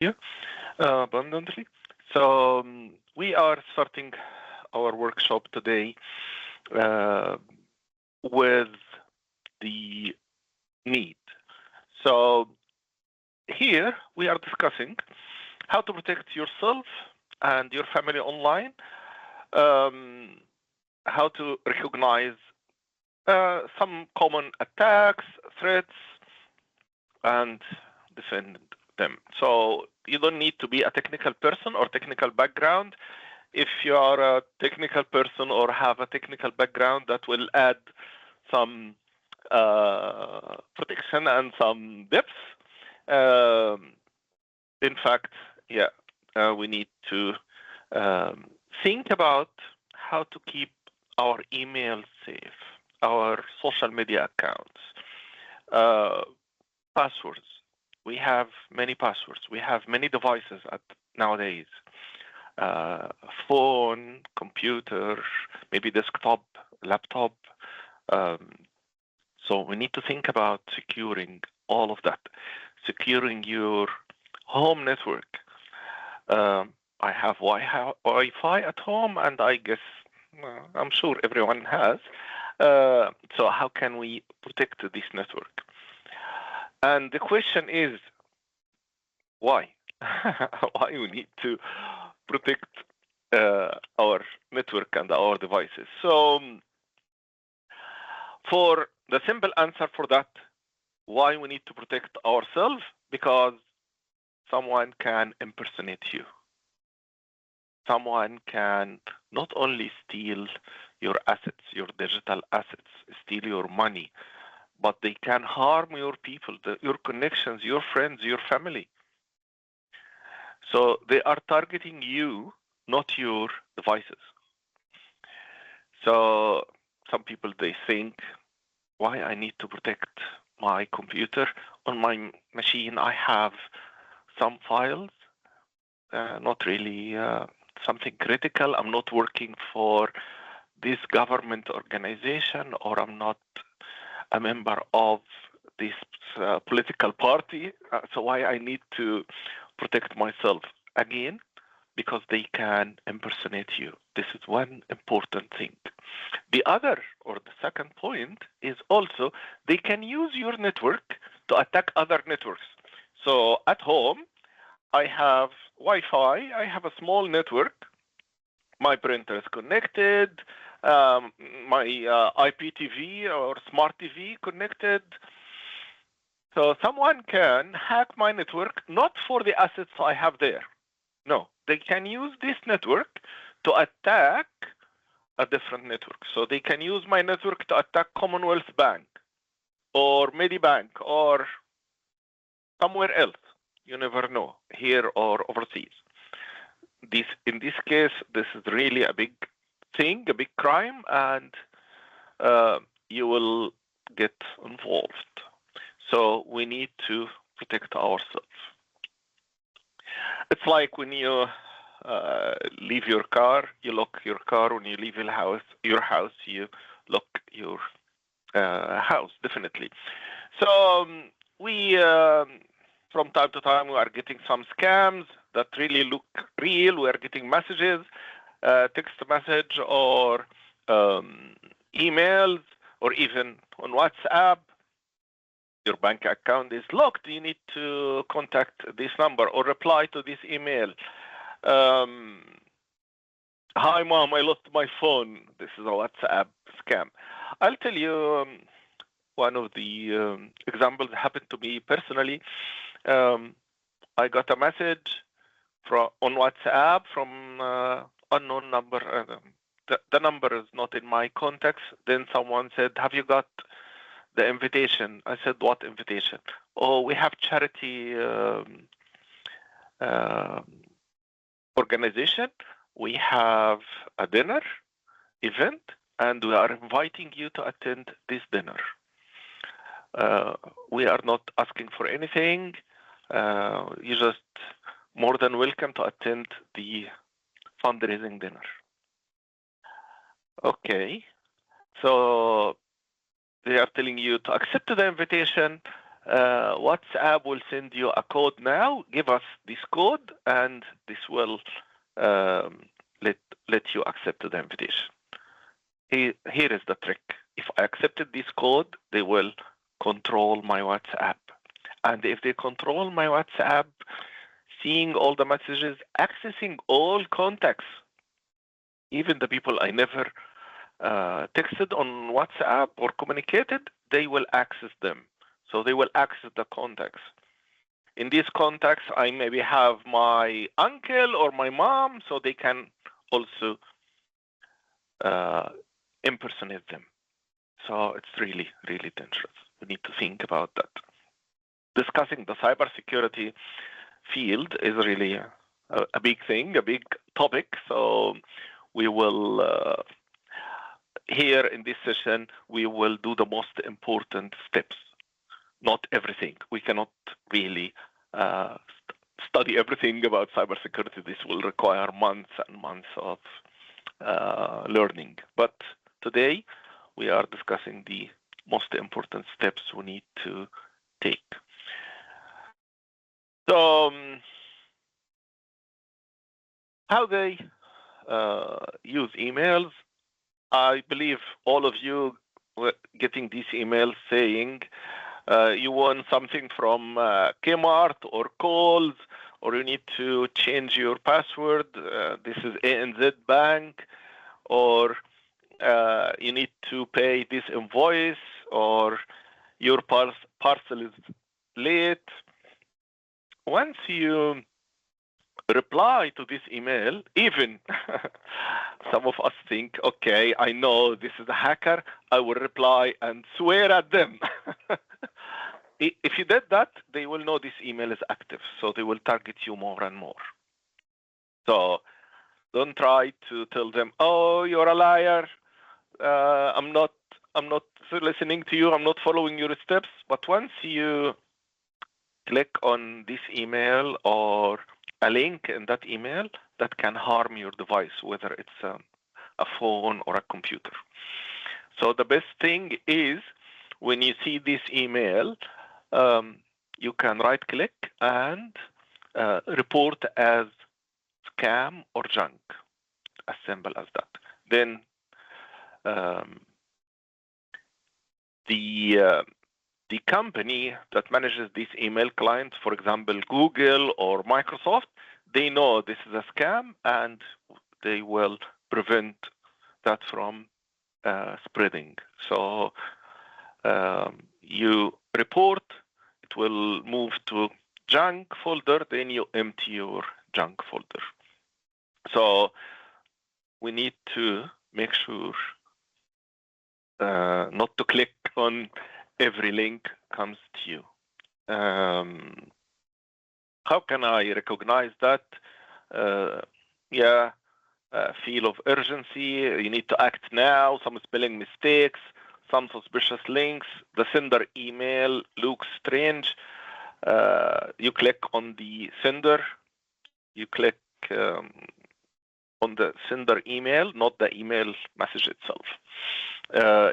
you abundantly. So we are starting our workshop today with the need. So here we are discussing how to protect yourself and your family online, how to recognize some common attacks, threats, and defend them. So you don't need to be a technical person or technical background. If you are a technical person or have a technical background, that will add some protection and some depth. In fact, we need to think about how to keep our emails safe, our social media accounts, passwords. We have many passwords. We have many devices nowadays. Phone, computer, maybe desktop, laptop. So we need to think about securing all of that, securing your home network. I have Wi-Fi at home, and I guess I'm sure everyone has. So how can we protect this network? And the question is, why? Why we need to protect our network and our devices? So for the simple answer for that, why we need to protect ourselves, because someone can impersonate you. Someone can not only steal your assets, your digital assets, steal your money, but they can harm your people, your connections, your friends, your family. So they are targeting you, not your devices. So some people, they think, why I need to protect my computer? On my machine, I have some files, not really something critical. I'm not working for this government organization, or I'm not a member of this political party. So why I need to protect myself? Again, because they can impersonate you. This is one important thing. The other, or the second point, is also they can use your network to attack other networks. So at home, I have Wi-Fi, I have a small network, my printer is connected, my IPTV or smart TV connected. So someone can hack my network, not for the assets I have there. No, they can use this network to attack a different network. So they can use my network to attack Commonwealth Bank or Medibank or somewhere else. You never know, here or overseas. In this case, this is really a big thing, a big crime, and you will get involved. So we need to protect ourselves. It's like when you leave your car, you lock your car. When you leave your house, you lock your house, definitely. So we, from time to time, we are getting some scams that really look real. We are getting messages, text message or emails, or even on WhatsApp. Your bank account is locked. You need to contact this number or reply to this email. Hi, mom, I lost my phone. This is a WhatsApp scam. I'll tell you one of the examples happened to me personally. I got a message on WhatsApp from unknown number. The number is not in my contacts. Then someone said, have you got the invitation? I said, what invitation? Oh, we have charity organization. We have a dinner event, and we are inviting you to attend this dinner. We are not asking for anything. You're just more than welcome to attend the fundraising dinner. Okay, so they are telling you to accept the invitation, WhatsApp will send you a code now. Give us this code, and this will let you accept the invitation. Here is the trick. If I accepted this code, they will control my WhatsApp. And if they control my WhatsApp, seeing all the messages, accessing all contacts, even the people I never texted on WhatsApp or communicated, they will access them. So they will access the contacts. In these contacts, I maybe have my uncle or my mom, so they can also impersonate them. So it's really, really dangerous. We need to think about that. Discussing the cybersecurity field is really a big thing, a big topic. So we will, here in this session, we will do the most important steps. Not everything. We cannot really study everything about cybersecurity. This will require months and months of learning. But today, we are discussing the most important steps we need to take. So, how they use emails? I believe all of you were getting these emails saying you want something from Kmart or Kohl's, or you need to change your password. This is ANZ Bank, or you need to pay this invoice, or your parcel is late. Once you reply to this email, even some of us think, okay, I know this is a hacker, I will reply and swear at them. If you did that, they will know this email is active, so they will target you more and more. So don't try to tell them, oh, you're a liar, I'm not listening to you, I'm not following your steps. But once you click on this email or a link in that email, that can harm your device, whether it's a phone or a computer. So the best thing is, when you see this email, you can right click and report as scam or junk, as simple as that. Then the company that manages these email clients, for example, Google or Microsoft, they know this is a scam, and they will prevent that from spreading. So you report, it will move to junk folder, then you empty your junk folder. So we need to make sure not to click on every link comes to you. How can I recognize that? Feel of urgency. You need to act now. Some spelling mistakes, some suspicious links. The sender email looks strange. You click on the sender. You click on the sender email, not the email message itself.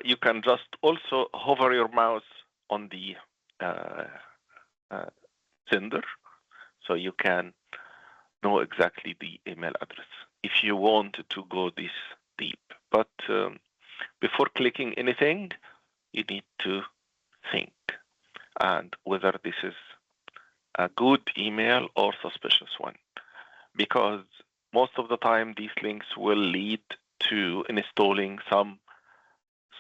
You can just also hover your mouse on the sender, so you can know exactly the email address if you want to go this deep. But before clicking anything, you need to think, and whether this is a good email or suspicious one, because most of the time these links will lead to installing some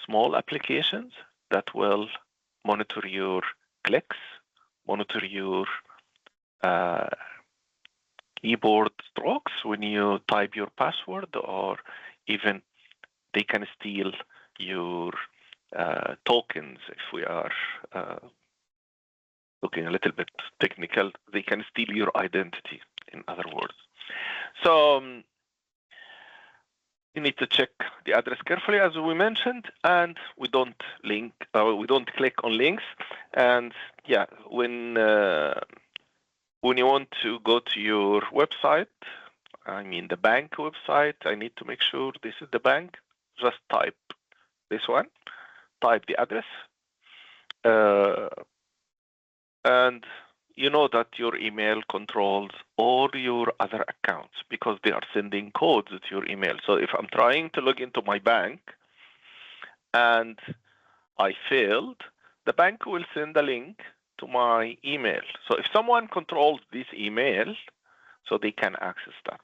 small applications that will monitor your clicks, monitor your keyboard strokes when you type your password, or even they can steal your tokens. If we are looking a little bit technical, they can steal your identity, in other words. So you need to check the address carefully, as we mentioned, and we don't click on links. And when you want to go to your website, I mean the bank website, I need to make sure this is the bank. Just type this one, type the address, And you know that your email controls all your other accounts because they are sending codes to your email. So if I'm trying to log into my bank and I failed, the bank will send a link to my email. So if someone controls this email, so they can access that.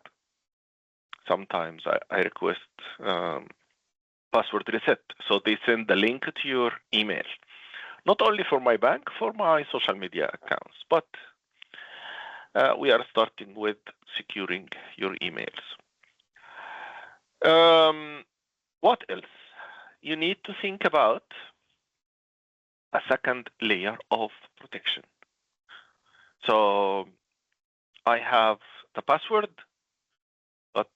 Sometimes I request password reset. So they send the link to your email. Not only for my bank, for my social media accounts, but we are starting with securing your emails. What else? You need to think about a second layer of protection. So I have the password, but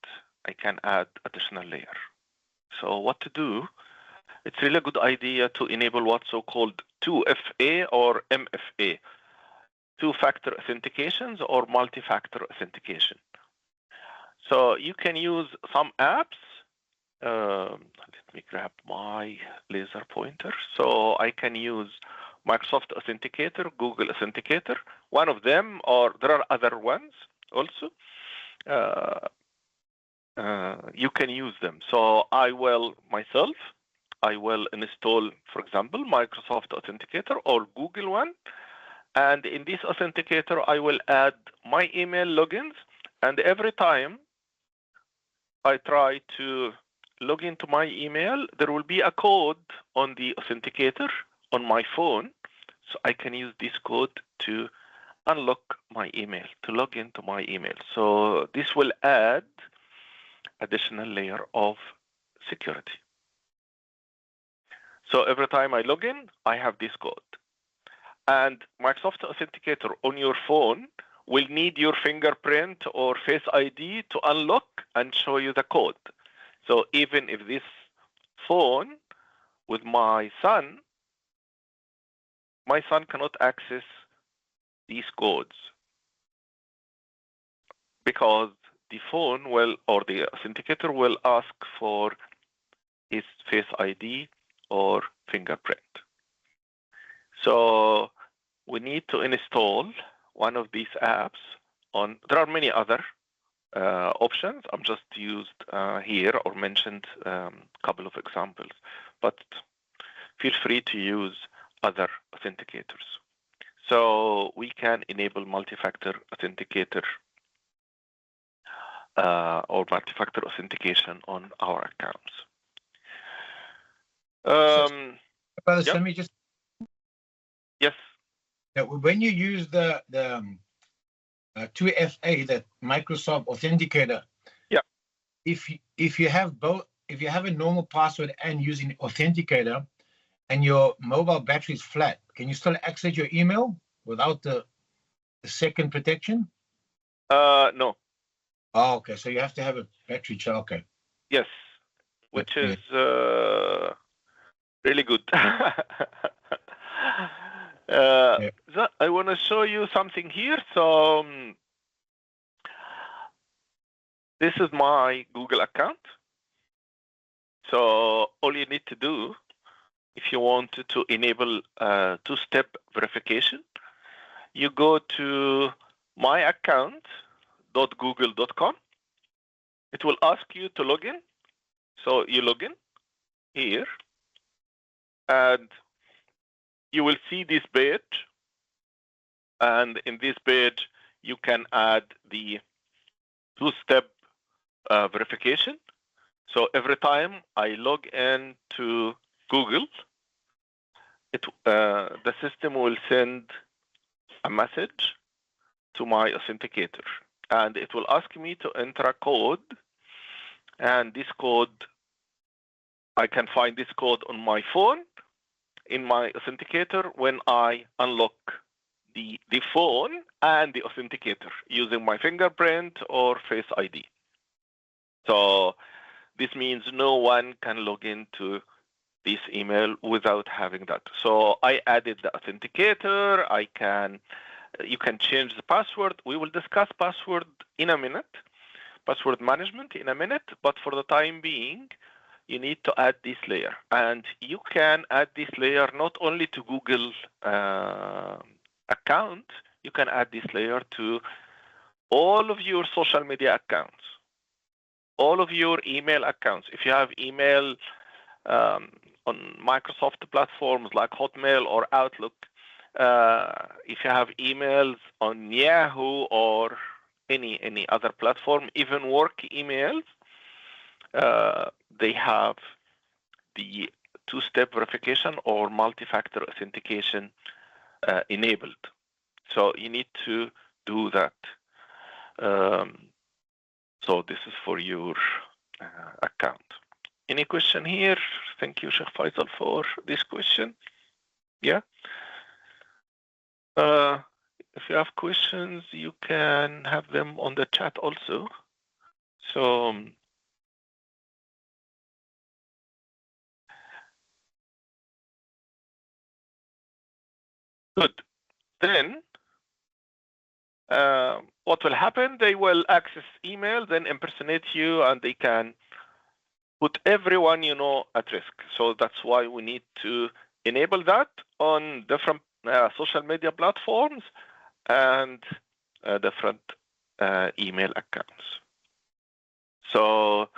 I can add additional layer. So what to do? It's really a good idea to enable what's so-called 2FA or MFA, two-factor authentications or multi-factor authentication. So you can use some apps. Let me grab my laser pointer. So I can use Microsoft Authenticator, Google Authenticator, one of them, or there are other ones also. You can use them. So I will install, for example, Microsoft Authenticator or Google one. And in this Authenticator, I will add my email logins. And every time I try to log into my email, there will be a code on the Authenticator on my phone. So I can use this code to unlock my email, to log into my email. So this will add additional layer of security. So every time I log in, I have this code. And Microsoft Authenticator on your phone will need your fingerprint or Face ID to unlock and show you the code. So even if this phone with my son cannot access these codes because the phone will, or the authenticator will ask for his Face ID or fingerprint. So we need to install one of these apps on, there are many other options. I'm just used here or mentioned a couple of examples, but feel free to use other authenticators. So we can enable multi-factor authenticator or multi-factor authentication on our accounts. Brother, Yep. let me just. Yes. When you use the 2FA, that Microsoft Authenticator. Yeah. If you have both, if you have a normal password and using Authenticator, and your mobile battery is flat, can you still access your email without the second protection? No. Oh, okay. So you have to have a battery charge. Okay. Yes, which is really good. So I want to show you something here. So this is my Google account. So all you need to do, if you want to enable two-step verification, you go to myaccount.google.com. It will ask you to log in. So you log in here, and you will see this page. And in this page, you can add the two-step verification. So every time I log in to Google, the system will send a message to my authenticator, and it will ask me to enter a code. And this code, I can find this code on my phone in my authenticator when I unlock the phone and the authenticator using my fingerprint or Face ID. So this means no one can log into this email without having that. So I added the authenticator. You can change the password. We will discuss password in a minute, password management in a minute, but for the time being, you need to add this layer. And you can add this layer not only to Google account, you can add this layer to all of your social media accounts, all of your email accounts. If you have email on Microsoft platforms like Hotmail or Outlook, if you have emails on Yahoo or any other platform, even work emails, they have the two-step verification or multi-factor authentication enabled. So you need to do that. So this is for your account. Any question here? Thank you, Sheikh Faisal, for this question. Yeah. If you have questions, you can have them on the chat also. So good. Then what will happen? They will access email, then impersonate you, and they can put everyone you know at risk. So that's why we need to enable that on different social media platforms and different email accounts. So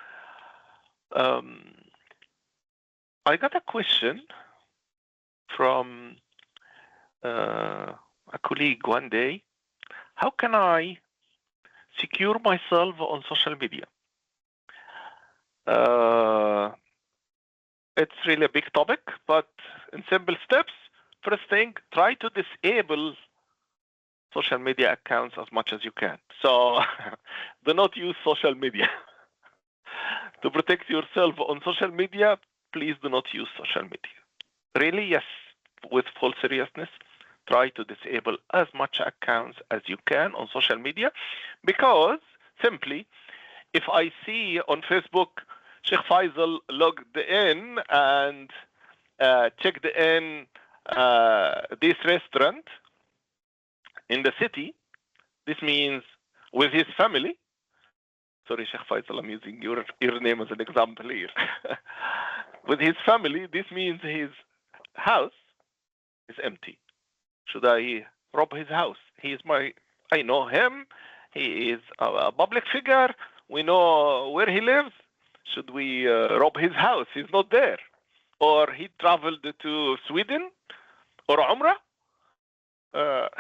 I got a question from a colleague one day. How can I secure myself on social media? It's really a big topic, but in simple steps, first thing, try to disable social media accounts as much as you can. So do not use social media. To protect yourself on social media, please do not use social media. Really, yes, with full seriousness, try to disable as much accounts as you can on social media, because simply, if I see on Facebook, Sheikh Faisal logged in and checked in this restaurant in the city, this means with his family. Sorry, Sheikh Faisal, I'm using your name as an example here. With his family, this means his house is empty. Should I rob his house? I know him. He is a public figure. We know where he lives. Should we rob his house? He's not there. Or he traveled to Sweden or Umrah.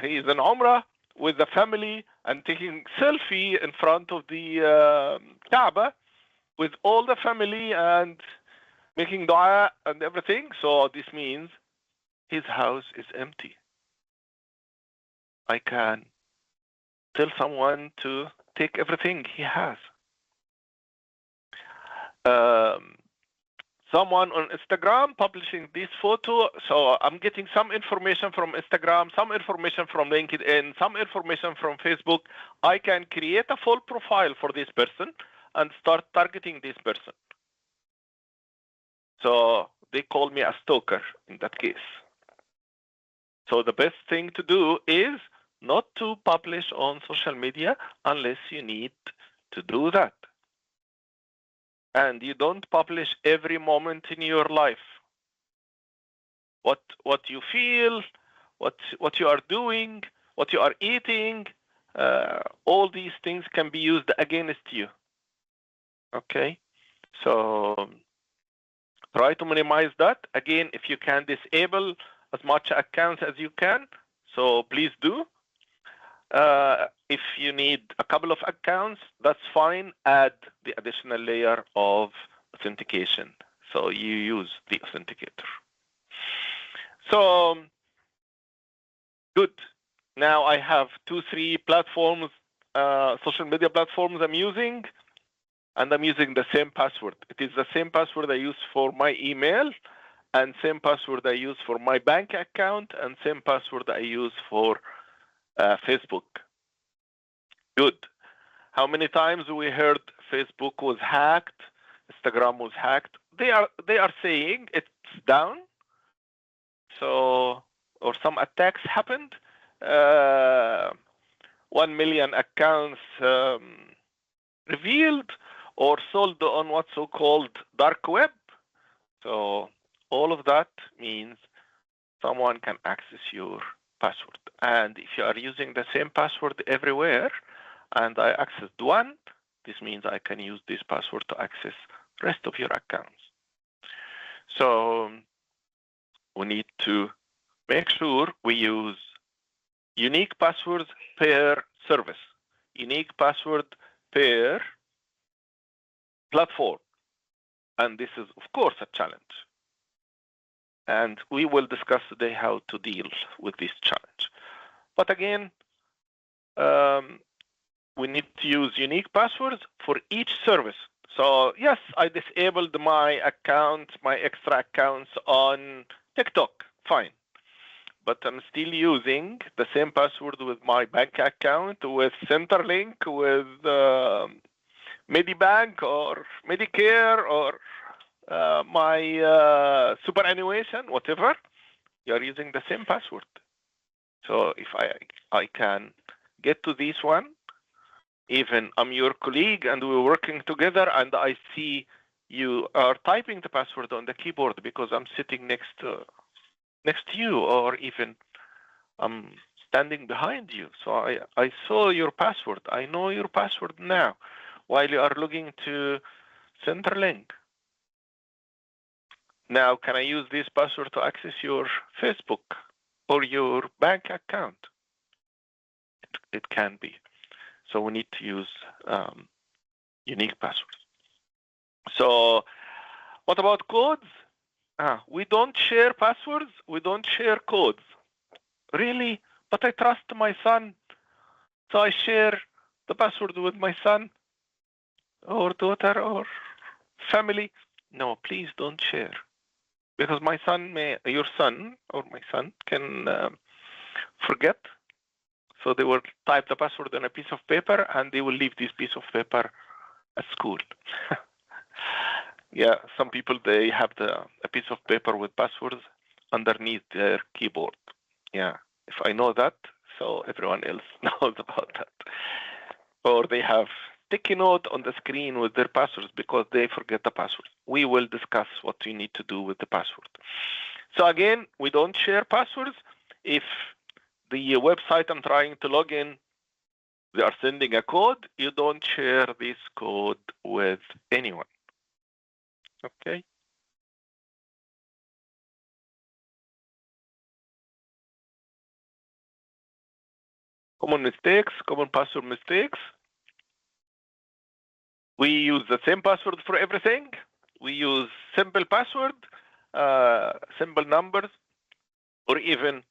He is in Umrah with the family and taking selfie in front of the Kaaba with all the family and making dua and everything. So this means his house is empty. I can tell someone to take everything he has. Someone on Instagram publishing this photo. So I'm getting some information from Instagram, some information from LinkedIn, some information from Facebook. I can create a full profile for this person and start targeting this person. So they call me a stalker in that case. So the best thing to do is not to publish on social media unless you need to do that. And you don't publish every moment in your life. What you feel, what you are doing, what you are eating, all these things can be used against you. Okay? So try to minimize that. Again, if you can disable as much accounts as you can, so please do. If you need a couple of accounts, that's fine. Add the additional layer of authentication. So you use the authenticator. So good. Now I have 2-3 platforms, social media platforms I'm using, and I'm using the same password. It is the same password I use for my email, and same password I use for my bank account, and same password I use for Facebook. Good. How many times we heard Facebook was hacked, Instagram was hacked? They are saying it's down. So, or some attacks happened. 1 million accounts revealed or sold on what's so-called dark web. So all of that means someone can access your password. And if you are using the same password everywhere, and I accessed one, this means I can use this password to access rest of your accounts. So we need to make sure we use unique passwords per service, unique password per platform. And this is, of course, a challenge. And we will discuss today how to deal with this challenge. But again, we need to use unique passwords for each service. So yes, I disabled my account, my extra accounts on TikTok, fine. But I'm still using the same password with my bank account, with Centerlink, with Medibank or Medicare or my superannuation, whatever. You're using the same password. So if I can get to this one, even I'm your colleague and we're working together and I see you are typing the password on the keyboard because I'm sitting next to you, or even I'm standing behind you. So I saw your password. I know your password now while you are logging to Centerlink. Now, can I use this password to access your Facebook or your bank account? It can be. So we need to use unique passwords. So what about codes? We don't share passwords. We don't share codes. Really? But I trust my son. So I share the password with my son or daughter or family. No, please don't share. Because my son your son or my son can forget. So they will type the password on a piece of paper and they will leave this piece of paper at school. Yeah, some people, they have a piece of paper with passwords underneath their keyboard. Yeah, if I know that, so everyone else knows about that. Or they have sticky note on the screen with their passwords because they forget the password. We will discuss what you need to do with the password. So again, we don't share passwords. If the website I'm trying to log in, they are sending a code, you don't share this code with anyone. Okay. Common mistakes, common password mistakes. We use the same password for everything. We use simple password, simple numbers, or even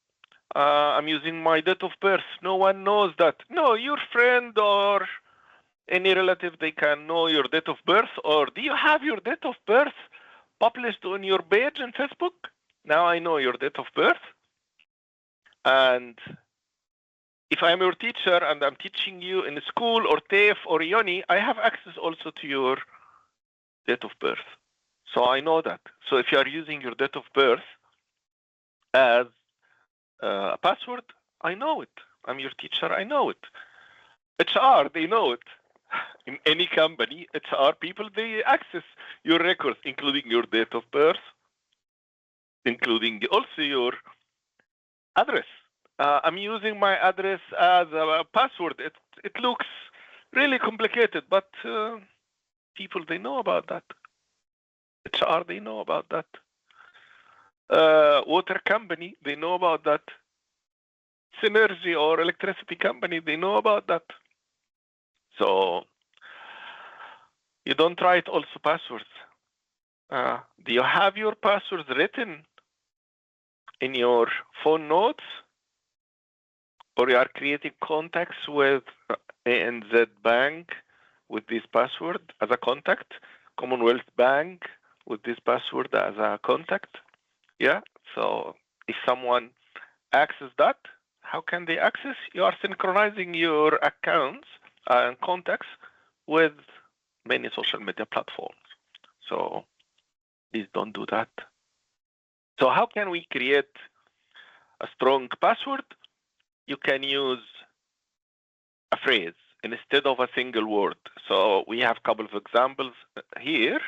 I'm using my date of birth. No one knows that. No, your friend or any relative, they can know your date of birth. Or do you have your date of birth published on your page on Facebook? Now I know your date of birth. And if I'm your teacher and I'm teaching you in school or TAFE or Yoni, I have access also to your date of birth. So I know that. So if you are using your date of birth as a password, I know it. I'm your teacher, I know it. HR, they know it. In any company, HR people, they access your records, including your date of birth, including also your address. I'm using my address as a password. It looks really complicated, but people, they know about that. HR, they know about that. Water company, they know about that. Synergy or electricity company, they know about that. So you don't write also passwords. Do you have your passwords written in your phone notes? Or you are creating contacts with ANZ Bank with this password as a contact, Commonwealth Bank with this password as a contact? Yeah, so if someone accesses that, how can they access? You are synchronizing your accounts and contacts with many social media platforms. So please don't do that. So how can we create a strong password? You can use a phrase instead of a single word. So we have a couple of examples here.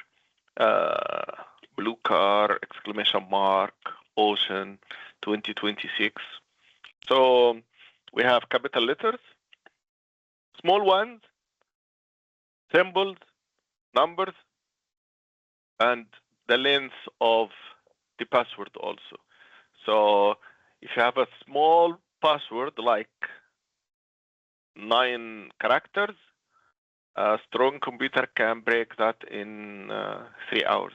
Blue car, exclamation mark, ocean, 2026. So we have capital letters, small ones, symbols, numbers, and the length of the password also. So if you have a small password like 9 characters, a strong computer can break that in 3 hours.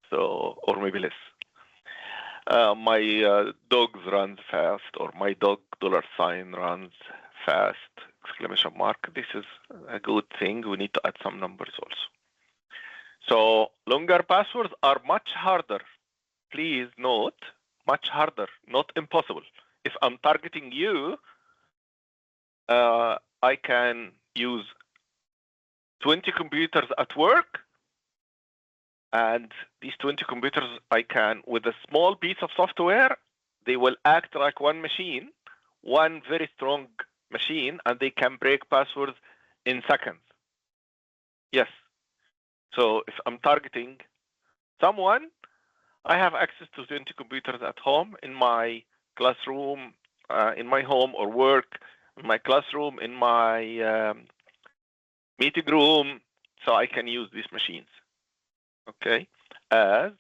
So, or maybe less. My dogs runs fast, or my dog $sign runs fast, exclamation mark. This is a good thing. We need to add some numbers also. So longer passwords are much harder. Please note, much harder, not impossible. If I'm targeting you, I can use 20 computers at work, and these 20 computers, I can, with a small piece of software, they will act like one machine, one very strong machine, and they can break passwords in seconds. Yes. So if I'm targeting someone, I have access to 20 computers at home, in my classroom, in my home or work, in my classroom, in my meeting room, so I can use these machines, okay, as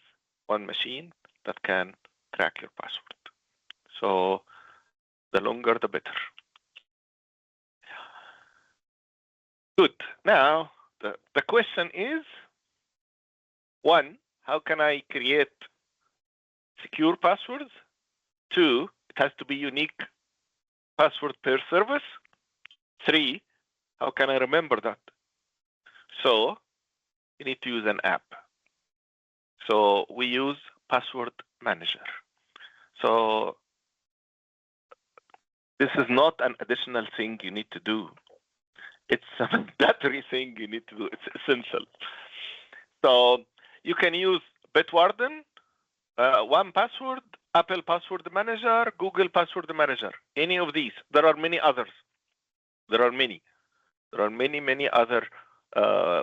one machine that can crack your password. So the longer, the better. Good. Now, the question is, 1, how can I create secure passwords? 2, it has to be unique password per service. 3, how can I remember that? So you need to use an app. So we use password manager. So this is not an additional thing you need to do. It's a mandatory thing you need to do. It's essential. So you can use Bitwarden, 1Password, Apple Password Manager, Google Password Manager, any of these. There are many others. There are many other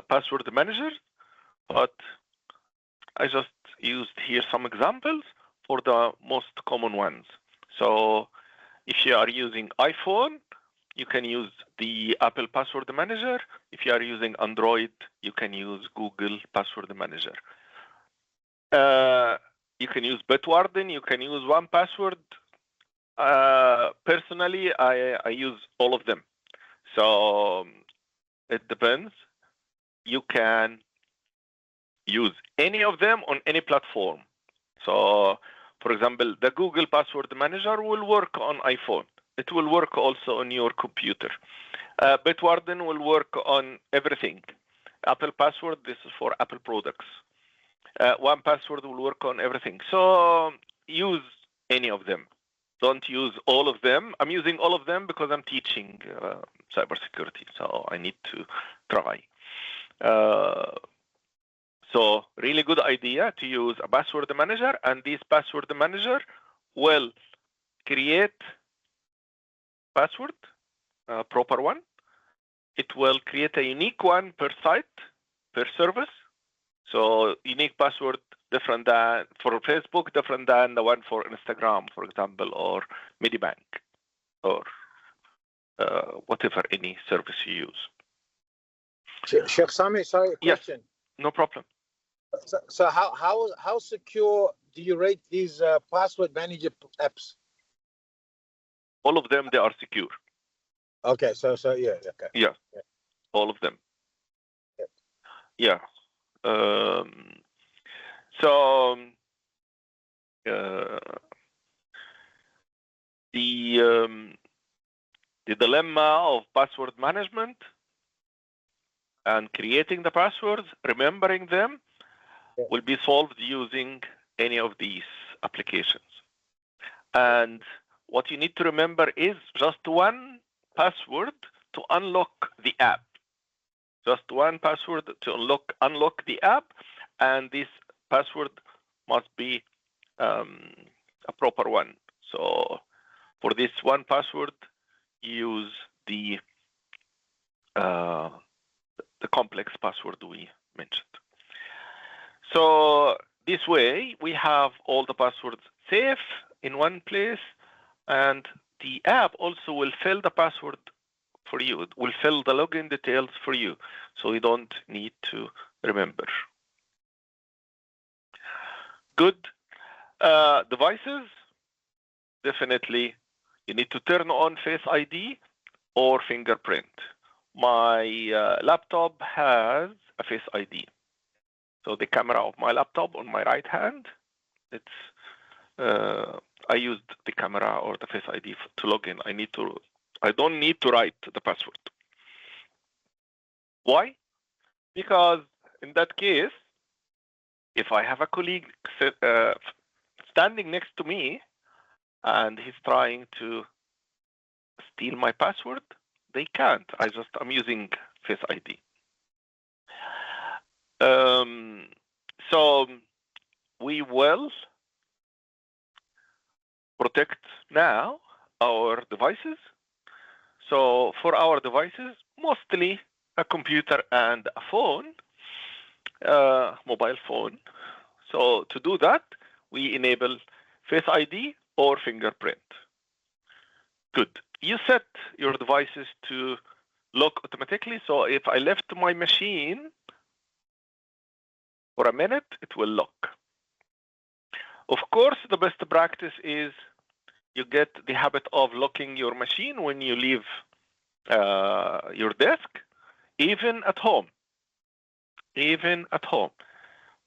password managers, but I just used here some examples for the most common ones. So if you are using iPhone, you can use the Apple Password Manager. If you are using Android, you can use Google Password Manager. You can use Bitwarden, you can use 1Password. Personally, I use all of them. So it depends. You can use any of them on any platform. So, for example, the Google Password Manager will work on iPhone. It will work also on your computer. Bitwarden will work on everything. Apple Password, this is for Apple products. 1Password will work on everything. So use any of them. Don't use all of them. I'm using all of them because I'm teaching cybersecurity, so I need to try. So really good idea to use a password manager, and this password manager will create password, proper one. It will create a unique one per site, per service. So unique password different than for Facebook, different than the one for Instagram, for example, or Medibank, or whatever any service you use. Sheikh Sami, sorry, question. Yes, no problem. So how secure do you rate these password manager apps? All of them, they are secure. Okay, so yeah, okay. Yeah, all of them. Yeah. So the dilemma of password management and creating the passwords, remembering them, will be solved using any of these applications. And what you need to remember is just 1 password to unlock the app. Just 1 password to unlock the app, and this password must be a proper one. So for this 1 password, use the complex password we mentioned. So this way, we have all the passwords safe, in one place, and the app also will fill the password for you. It will fill the login details for you, so you don't need to remember. Good. Devices, definitely you need to turn on Face ID or fingerprint. My laptop has a Face ID. So the camera of my laptop on my right hand, I used the camera or the Face ID to log in. I don't need to write the password. Why? Because in that case, if I have a colleague standing next to me and he's trying to steal my password, they can't. I'm using Face ID. So we will protect now our devices. So for our devices, mostly a computer and a phone, mobile phone. So to do that, we enable Face ID or fingerprint. Good. You set your devices to lock automatically. So if I left my machine for a minute, it will lock. Of course, the best practice is you get the habit of locking your machine when you leave your desk, even at home. Even at home.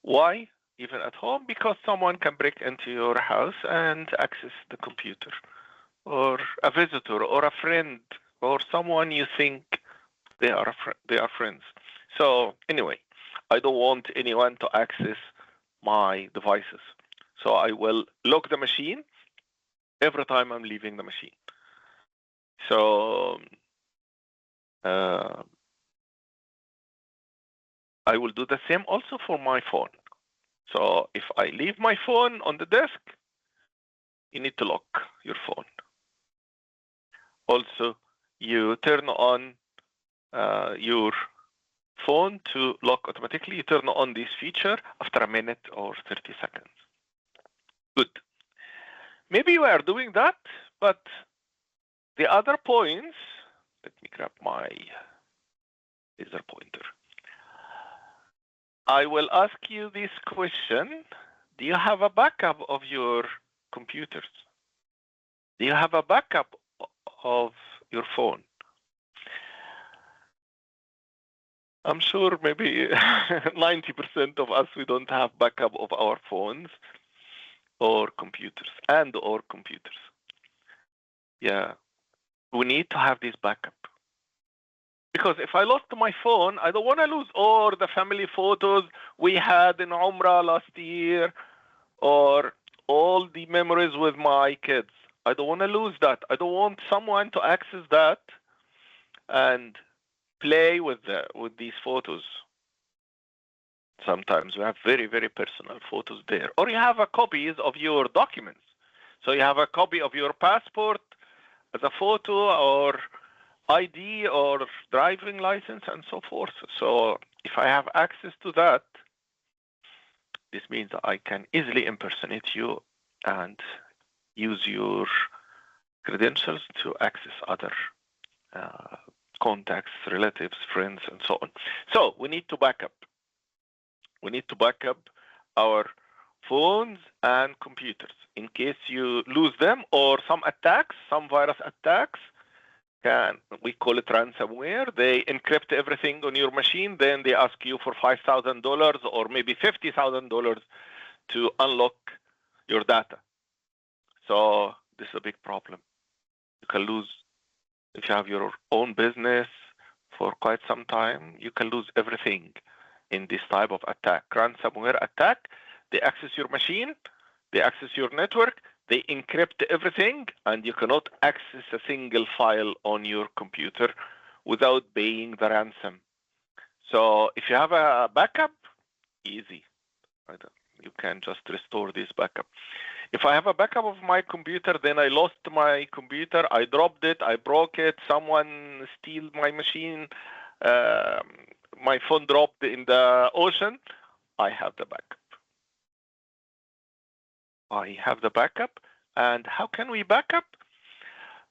Why? Even at home? Because someone can break into your house and access the computer, or a visitor, or a friend, or someone you think they are friends. So anyway, I don't want anyone to access my devices. So I will lock the machine every time I'm leaving the machine. So I will do the same also for my phone. So if I leave my phone on the desk, you need to lock your phone. Also, you turn on your phone to lock automatically. You turn on this feature after a minute or 30 seconds. Good. Maybe you are doing that, but the other points, let me grab my laser pointer. I will ask you this question. Do you have a backup of your computers? Do you have a backup of your phone? I'm sure maybe 90% of us, we don't have backup of our phones or computers or computers. Yeah, we need to have this backup. Because if I lost my phone, I don't want to lose all the family photos we had in Umrah last year, or all the memories with my kids. I don't want to lose that. I don't want someone to access that and play with these photos. Sometimes we have very, very personal photos there. Or you have copies of your documents. So you have a copy of your passport as a photo, or ID, or driving license, and so forth. So if I have access to that, this means I can easily impersonate you and use your credentials to access other contacts, relatives, friends, and so on. So we need to back up. We need to back up our phones and computers in case you lose them, or some attacks, some virus attacks. We call it ransomware. They encrypt everything on your machine, then they ask you for $5,000 or maybe $50,000 to unlock your data. So this is a big problem. You can lose, if you have your own business for quite some time, you can lose everything in this type of attack. Ransomware attack, they access your machine, they access your network, they encrypt everything, and you cannot access a single file on your computer without paying the ransom. So if you have a backup, easy. You can just restore this backup. If I have a backup of my computer, then I lost my computer, I dropped it, I broke it, someone stole my machine, my phone dropped in the ocean, I have the backup. I have the backup And how can we back up?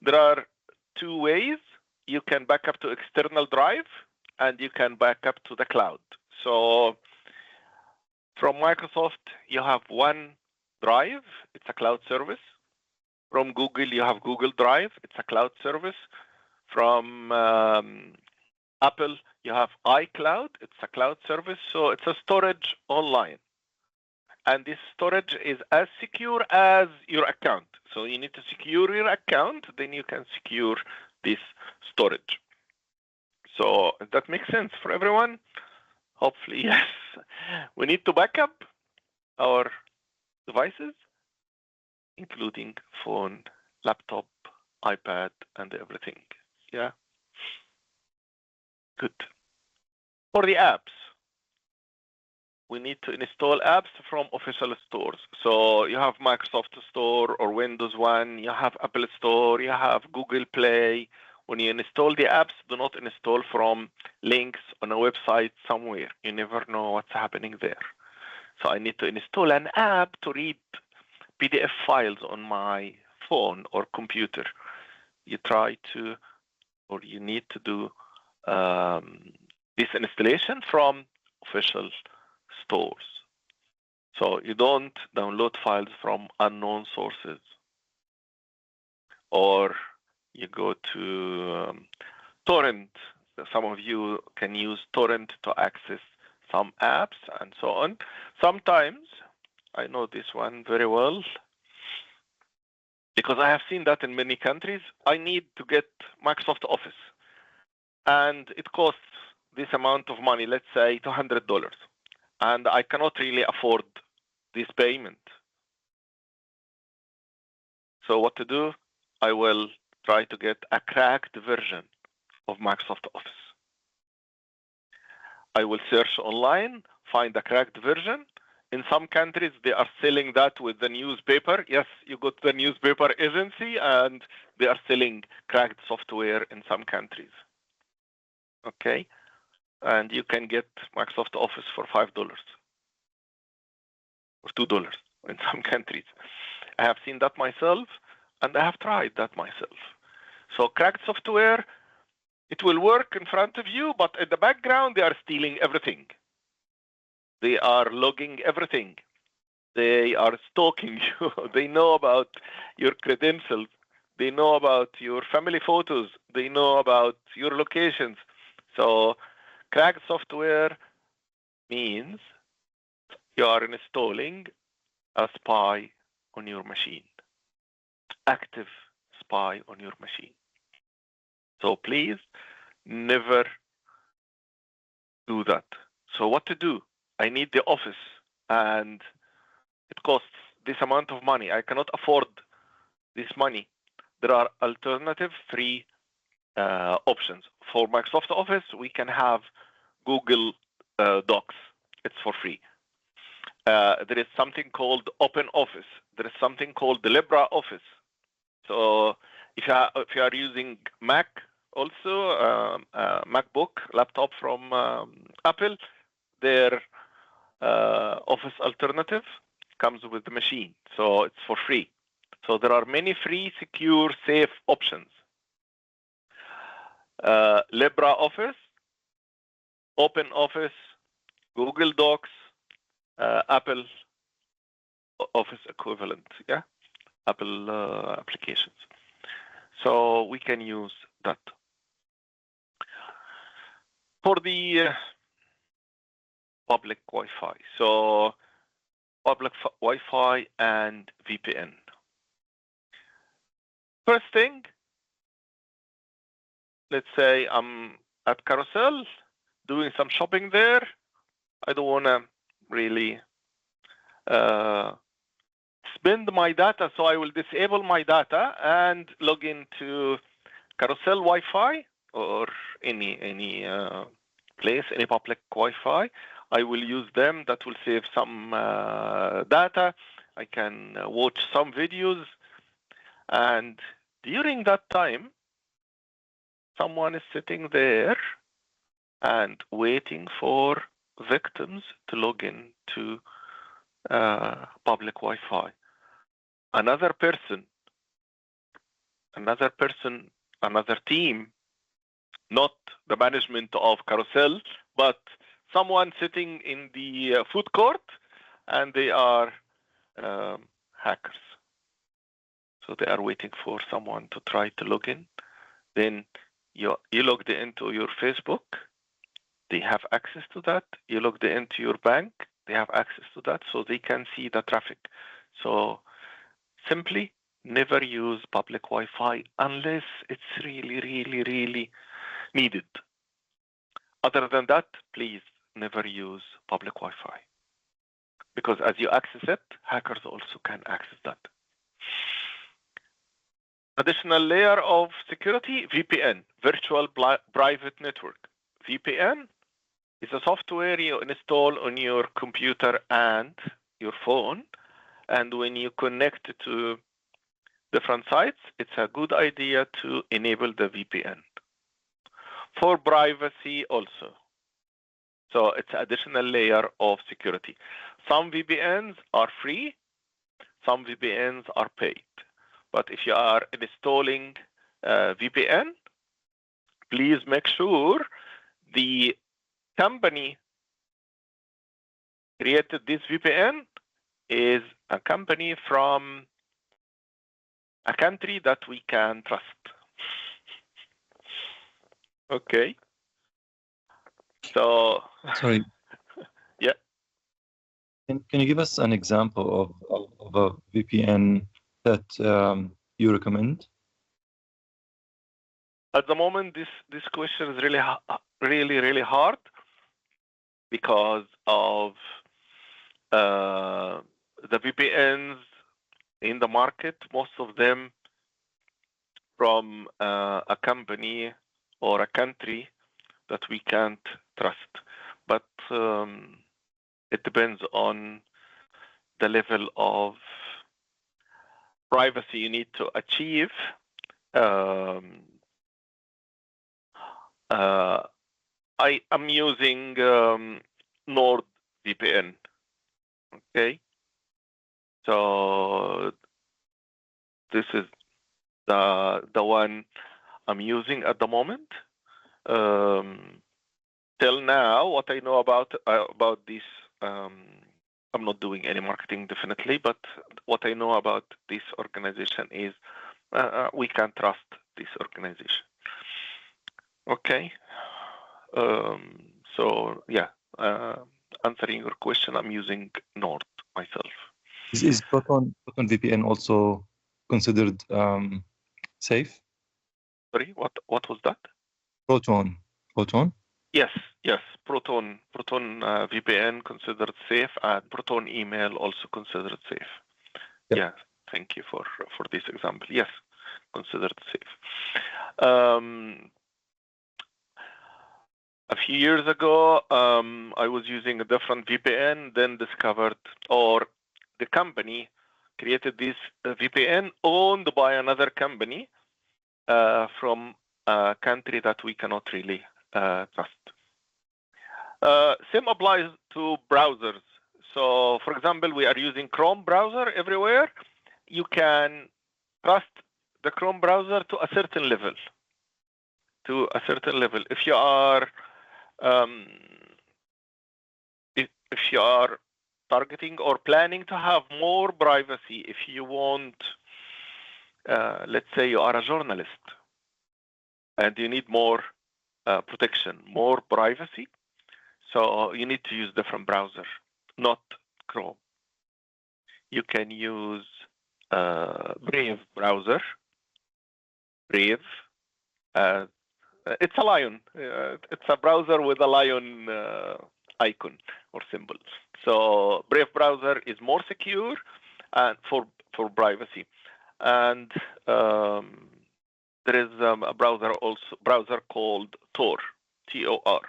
There are two ways. You can back up to external drive, and you can back up to the cloud. So from Microsoft, you have one drive. It's a cloud service. From Google, you have Google Drive. It's a cloud service. From Apple, you have iCloud. It's a cloud service. So it's a storage online. And this storage is as secure as your account. So you need to secure your account, then you can secure this storage. So that makes sense for everyone? Hopefully, yes. We need to back up our devices, including phone, laptop, iPad, and everything. Yeah. Good. For the apps, we need to install apps from official stores. So you have Microsoft Store or Windows One, you have Apple Store, you have Google Play. When you install the apps, do not install from links on a website somewhere. You never know what's happening there. So I need to install an app to read PDF files on my phone or computer. You try to, or you need to do this installation from official stores. So you don't download files from unknown sources, or you go to torrent. Some of you can use torrent to access some apps and so on. Sometimes, I know this one very well, because I have seen that in many countries, I need to get Microsoft Office. And it costs this amount of money, let's say $200. And I cannot really afford this payment. So what to do? I will try to get a cracked version of Microsoft Office. I will search online, find a cracked version. In some countries, they are selling that with the newspaper. Yes, you go to the newspaper agency and they are selling cracked software in some countries. Okay? And you can get Microsoft Office for $5 or $2 in some countries. I have seen that myself, and I have tried that myself. So cracked software, it will work in front of you, but in the background, they are stealing everything. They are logging everything. They are stalking you. They know about your credentials. They know about your family photos. They know about your locations. So cracked software means you are installing a spy on your machine, active spy on your machine. So please never do that. So what to do? I need the office and it costs this amount of money. I cannot afford this money. There are alternative free options. For Microsoft Office, we can have Google Docs. It's for free. There is something called Open Office. There is something called the LibreOffice. So if you are using Mac, also MacBook laptop from Apple, their Office alternative comes with the machine. So it's for free. So there are many free, secure, safe options. LibreOffice, Open Office, Google Docs, Apple Office equivalent, yeah, Apple applications. So we can use that. For the public Wi-Fi, so public Wi-Fi and VPN. First thing, let's say I'm at Carousel doing some shopping there. I don't want to really spend my data, so I will disable my data and log into Carousel Wi-Fi or any place, any public Wi-Fi. I will use them. That will save some data. I can watch some videos, and during that time, someone is sitting there and waiting for victims to log in to public Wi-Fi. another team, not the management of Carousel, but someone sitting in the food court, and they are hackers. So they are waiting for someone to try to log in. Then you logged into your Facebook, they have access to that. You logged into your bank, they have access to that, so they can see the traffic. So simply never use public Wi-Fi unless it's really, really, really needed. Other than that, please never use public Wi-Fi, because as you access it, hackers also can access that. Additional layer of security, VPN, virtual private network. VPN is a software you install on your computer and your phone, and when you connect to different sites, it's a good idea to enable the VPN for privacy also. So it's an additional layer of security. Some VPNs are free, some VPNs are paid. But if you are installing VPN, please make sure the company created this VPN is a company from a country that we can trust. Okay. So. Sorry. Yeah. Can you give us an example of a VPN that you recommend? At the moment, this question is really hard because of the VPNs in the market. Most of them from a company or a country that we can't trust. But it depends on the level of privacy you need to achieve. I am using NordVPN. Okay, so this is the one I'm using at the moment. Till now, what I know about this, I'm not doing any marketing definitely, but what I know about this organization is we can trust this organization. Okay, so yeah, answering your question, I'm using Nord myself. Is Proton VPN also considered safe? Sorry, what was that? Proton. Yes. Proton VPN considered safe, and Proton email also considered safe. Yep. Yeah, thank you for this example. Yes, considered safe. A few years ago, I was using a different VPN, then discovered, or the company created this VPN owned by another company from a country that we cannot really trust. Same applies to browsers. So, for example, we are using Chrome browser everywhere. You can trust the Chrome browser to a certain level. If you are if you are targeting or planning to have more privacy, if you want, let's say you are a journalist and you need more protection, more privacy, so you need to use different browser, not Chrome. You can use Brave browser. Brave. It's a lion. It's a browser with a lion icon or symbol. So Brave browser is more secure and for privacy. And there is a browser called Tor, T-O-R.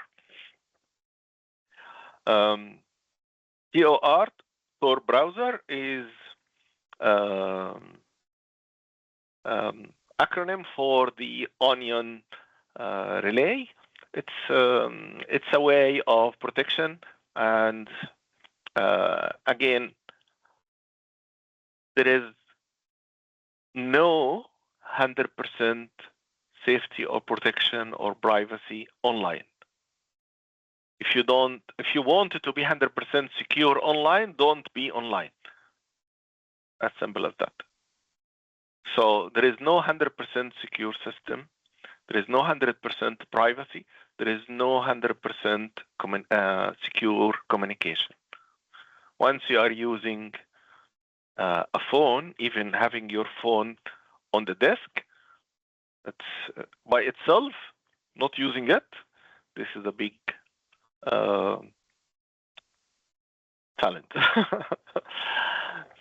T-O-R, Tor browser is acronym for the Onion relay. It's a way of protection, and again, there is no 100% safety or protection or privacy online. If you want it to be 100% secure online, don't be online. As simple as that. So there is no 100% secure system. There is no 100% privacy. There is no 100% secure communication. Once you are using a phone, even having your phone on the desk, it's by itself, not using it, this is a big talent.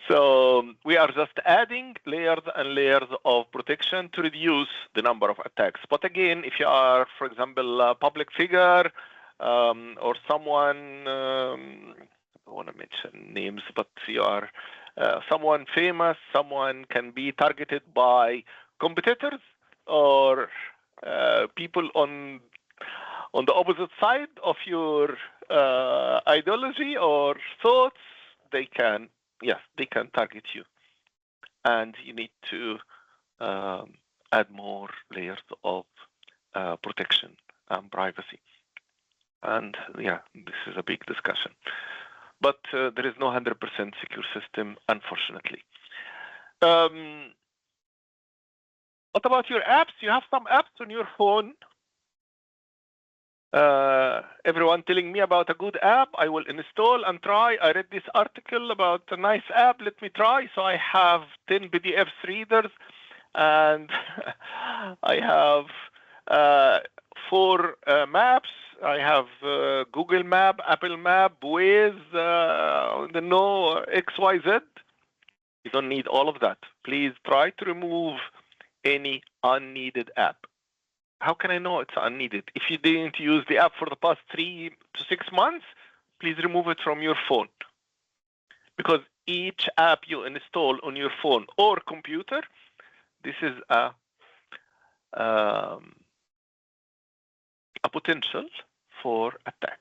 So we are just adding layers and layers of protection to reduce the number of attacks. But again, if you are, for example, a public figure or someone, I don't want to mention names, but you are someone famous, someone can be targeted by competitors or people on the opposite side of your ideology or thoughts. They can target you, and you need to add more layers of protection and privacy. And yeah, this is a big discussion, but there is no 100% secure system, unfortunately. What about your apps? You have some apps on your phone. Everyone telling me about a good app. I will install and try. I read this article about a nice app. Let me try. So I have 10 PDF readers, and I have 4 maps. I have Google Map, Apple Map, Waze, XYZ. You don't need all of that. Please try to remove any unneeded app. How can I know it's unneeded? If you didn't use the app for the past 3 to 6 months, please remove it from your phone. Because each app you install on your phone or computer, this is a potential for attack.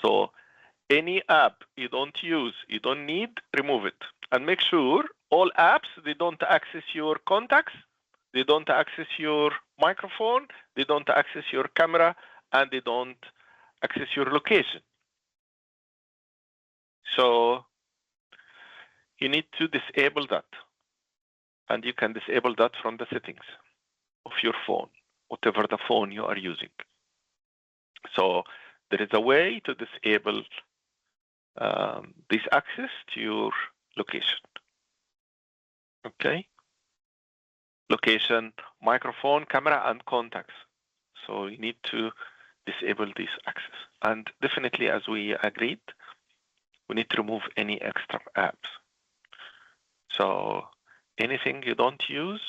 So any app you don't use, you don't need, remove it. And make sure all apps, they don't access your contacts, they don't access your microphone, they don't access your camera, and they don't access your location. So you need to disable that. And you can disable that from the settings of your phone, whatever the phone you are using. So there is a way to disable this access to your location. Okay? Location, microphone, camera, and contacts. So you need to disable this access. And definitely, as we agreed, we need to remove any extra apps. So anything you don't use,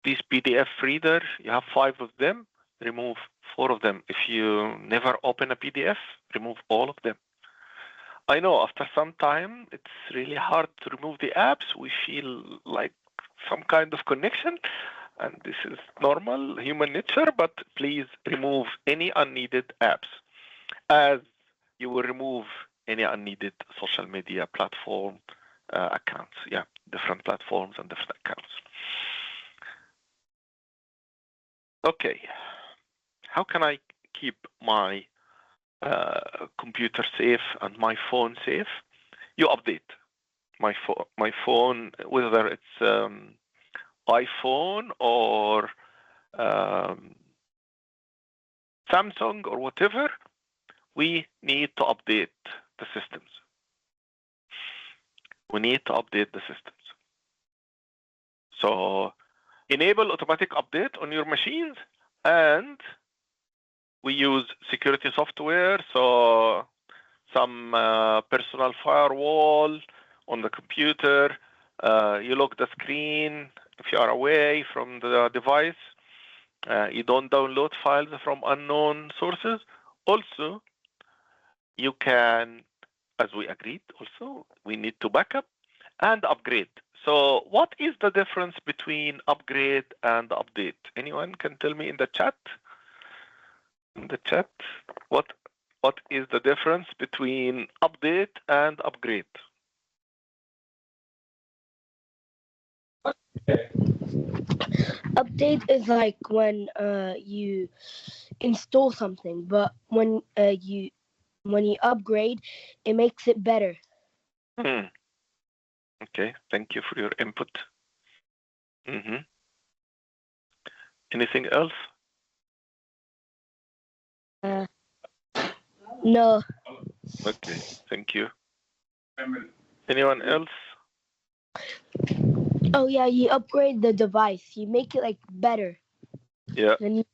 this PDF reader, you have 5 of them, remove 4 of them. If you never open a PDF, remove all of them. I know after some time, it's really hard to remove the apps. We feel like some kind of connection, and this is normal human nature, but please remove any unneeded apps as you will remove any unneeded social media platform accounts. Yeah, different platforms and different accounts. Okay, how can I keep my computer safe and my phone safe? You update my phone, whether it's iPhone or Samsung or whatever. We need to update the systems. We need to update the systems. So enable automatic update on your machines, and we use security software, so some personal firewall on the computer. You lock the screen if you are away from the device. You don't download files from unknown sources. Also, you can, as we agreed, also, we need to backup and upgrade. So what is the difference between upgrade and update? Anyone can tell me in the chat? In the chat, what is the difference between update and upgrade? Update is like when you install something, but when you upgrade, it makes it better. Okay, thank you for your input. Anything else? No. Okay, thank you. Anyone else? Oh yeah, you upgrade the device. You make it like better. Yeah. Then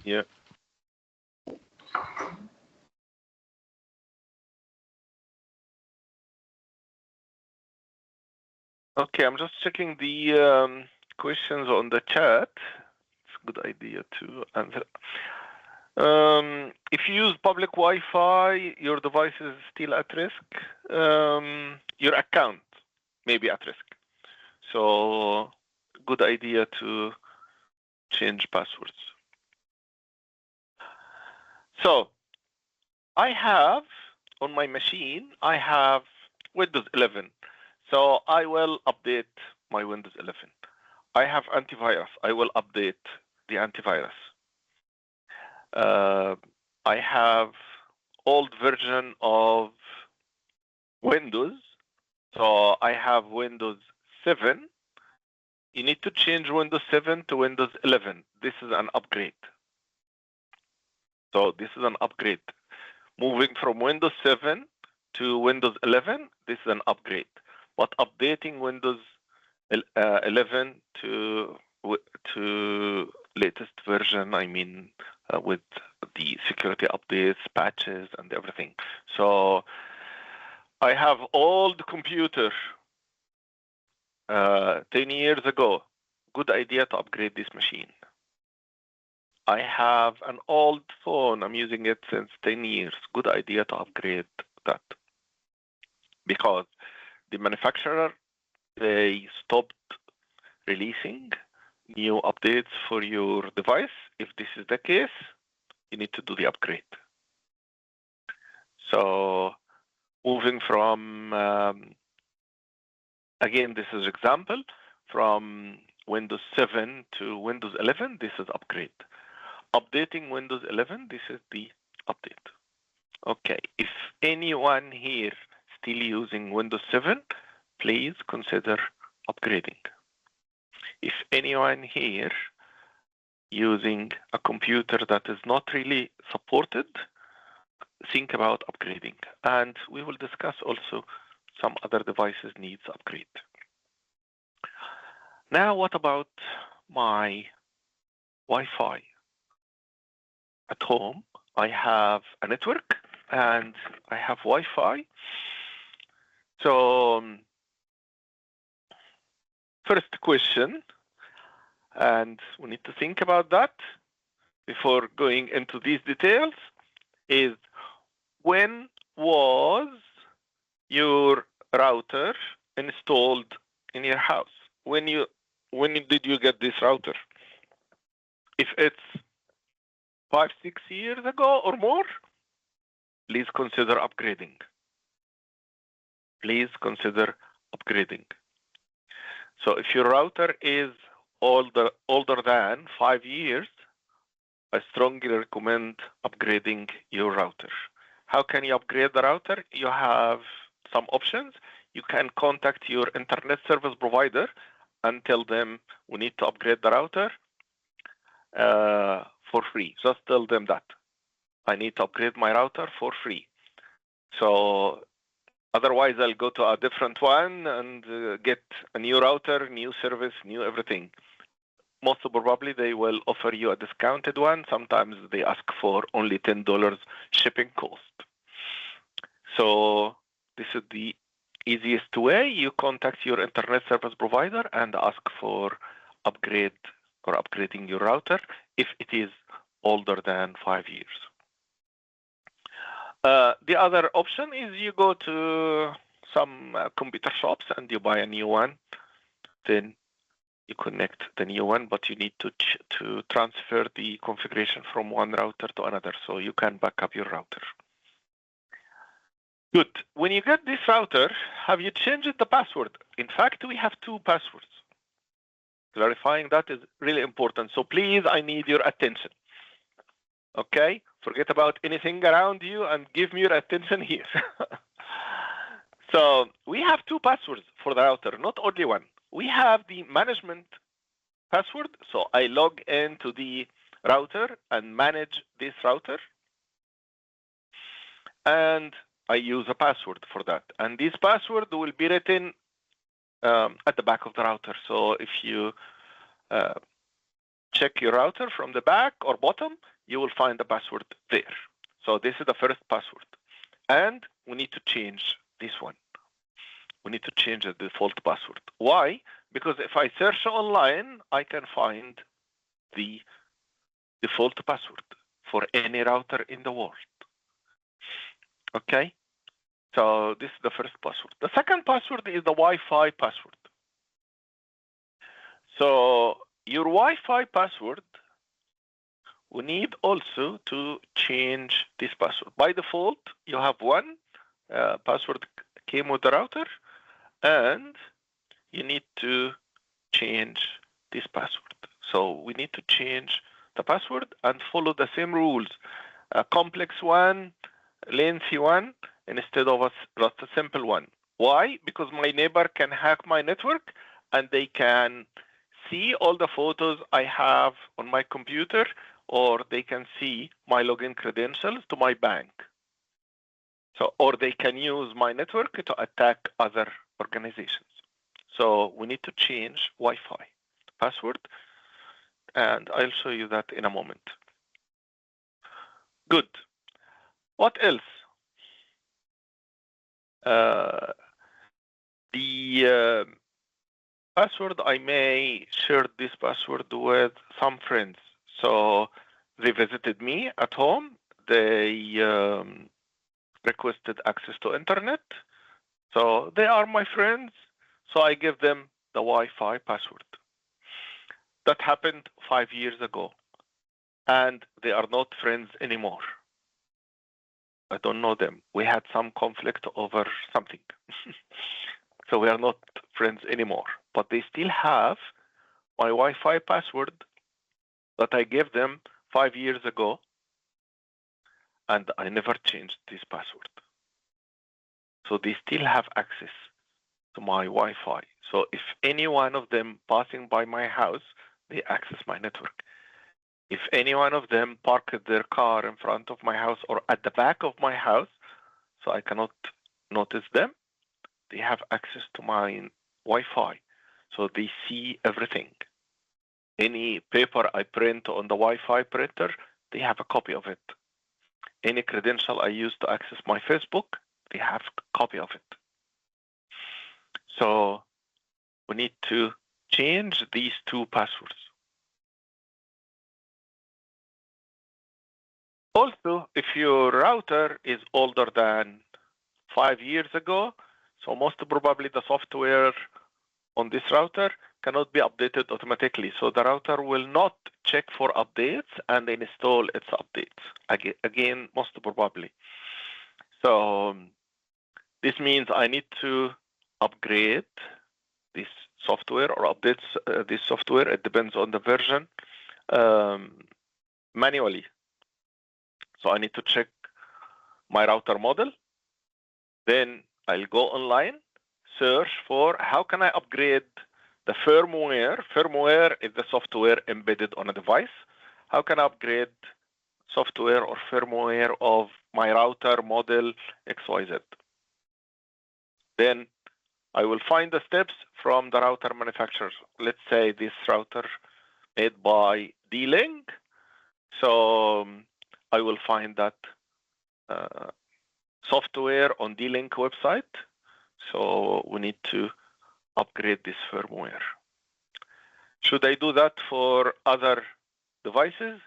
Yeah. Okay, I'm just checking the questions on the chat. It's a good idea to answer. If you use public Wi-Fi, your device is still at risk. Your account may be at risk. So, good idea to change passwords. So, I have on my machine, I have Windows 11. So I will update my Windows 11. I have antivirus. I will update the antivirus. I have old version of Windows. So I have Windows 7. You need to change Windows 7 to Windows 11. This is an upgrade. So this is an upgrade. Moving from Windows 7 to Windows 11, this is an upgrade. But updating Windows 11 to latest version, I mean, with the security updates, patches, and everything. So I have old computer 10 years ago. Good idea to upgrade this machine. I have an old phone. I'm using it since 10 years. Good idea to upgrade that. Because the manufacturer, they stopped releasing new updates for your device. If this is the case, you need to do the upgrade. So moving from, again, this is example, from Windows 7 to Windows 11, this is upgrade. Updating Windows 11, this is the update. Okay, if anyone here still using Windows 7, please consider upgrading. If anyone here using a computer that is not really supported, think about upgrading. And we will discuss also some other devices needs upgrade. Now, what about my Wi-Fi? At home, I have a network and I have Wi-Fi. So, first question, and we need to think about that before going into these details, is when was your router installed in your house? When did you get this router? If it's 5-6 years ago or more, please consider upgrading. Please consider upgrading. So if your router is older than 5 years, I strongly recommend upgrading your router. How can you upgrade the router? You have some options. You can contact your internet service provider and tell them we need to upgrade the router for free. Just tell them that I need to upgrade my router for free. So otherwise, I'll go to a different one and get a new router, new service, new everything. Most probably, they will offer you a discounted one. Sometimes they ask for only $10 shipping cost. So this is the easiest way. You contact your internet service provider and ask for upgrade or upgrading your router if it is older than 5 years. The other option is you go to some computer shops and you buy a new one. Then you connect the new one, but you need to transfer the configuration from one router to another so you can back up your router. Good. When you get this router, have you changed the password? In fact, we have two passwords. Clarifying that is really important. So please, I need your attention. Okay? Forget about anything around you and give me your attention here. So we have two passwords for the router, not only one. We have the management password. So I log into the router and manage this router. And I use a password for that. And this password will be written at the back of the router. So if you check your router from the back or bottom, you will find the password there. So this is the first password. And we need to change this one. We need to change the default password. Why? Because if I search online, I can find the default password for any router in the world. Okay? So this is the first password. The second password is the Wi-Fi password. So your Wi-Fi password, we need also to change this password. By default, you have one password came with the router, and you need to change this password. So we need to change the password and follow the same rules. A complex one, lengthy one, instead of just a simple one. Why? Because my neighbor can hack my network and they can see all the photos I have on my computer, or they can see my login credentials to my bank. So, or they can use my network to attack other organizations. So we need to change Wi-Fi password, and I'll show you that in a moment. Good. What else? The password, I may share this password with some friends. So they visited me at home. They requested access to internet. So they are my friends. So I give them the Wi-Fi password. That happened 5 years ago. And they are not friends anymore. I don't know them. We had some conflict over something. So we are not friends anymore. But they still have my Wi-Fi password that I gave them 5 years ago. And I never changed this password. So they still have access to my Wi-Fi. So if any one of them passing by my house, they access my network. If any one of them parked their car in front of my house or at the back of my house, so I cannot notice them, they have access to my Wi-Fi. So they see everything. Any paper I print on the Wi-Fi printer, they have a copy of it. Any credential I use to access my Facebook, they have a copy of it. So we need to change these two passwords. Also, if your router is older than 5 years ago, so most probably the software on this router cannot be updated automatically. So the router will not check for updates and install its updates. Again, most probably. So this means I need to upgrade this software or updates this software. It depends on the version manually. So I need to check my router model. Then I'll go online, search for how can I upgrade the firmware. Firmware is the software embedded on a device. How can I upgrade software or firmware of my router model XYZ? Then I will find the steps from the router manufacturer. Let's say this router made by D-Link. So I will find that software on D-Link website. So we need to upgrade this firmware. Should I do that for other devices?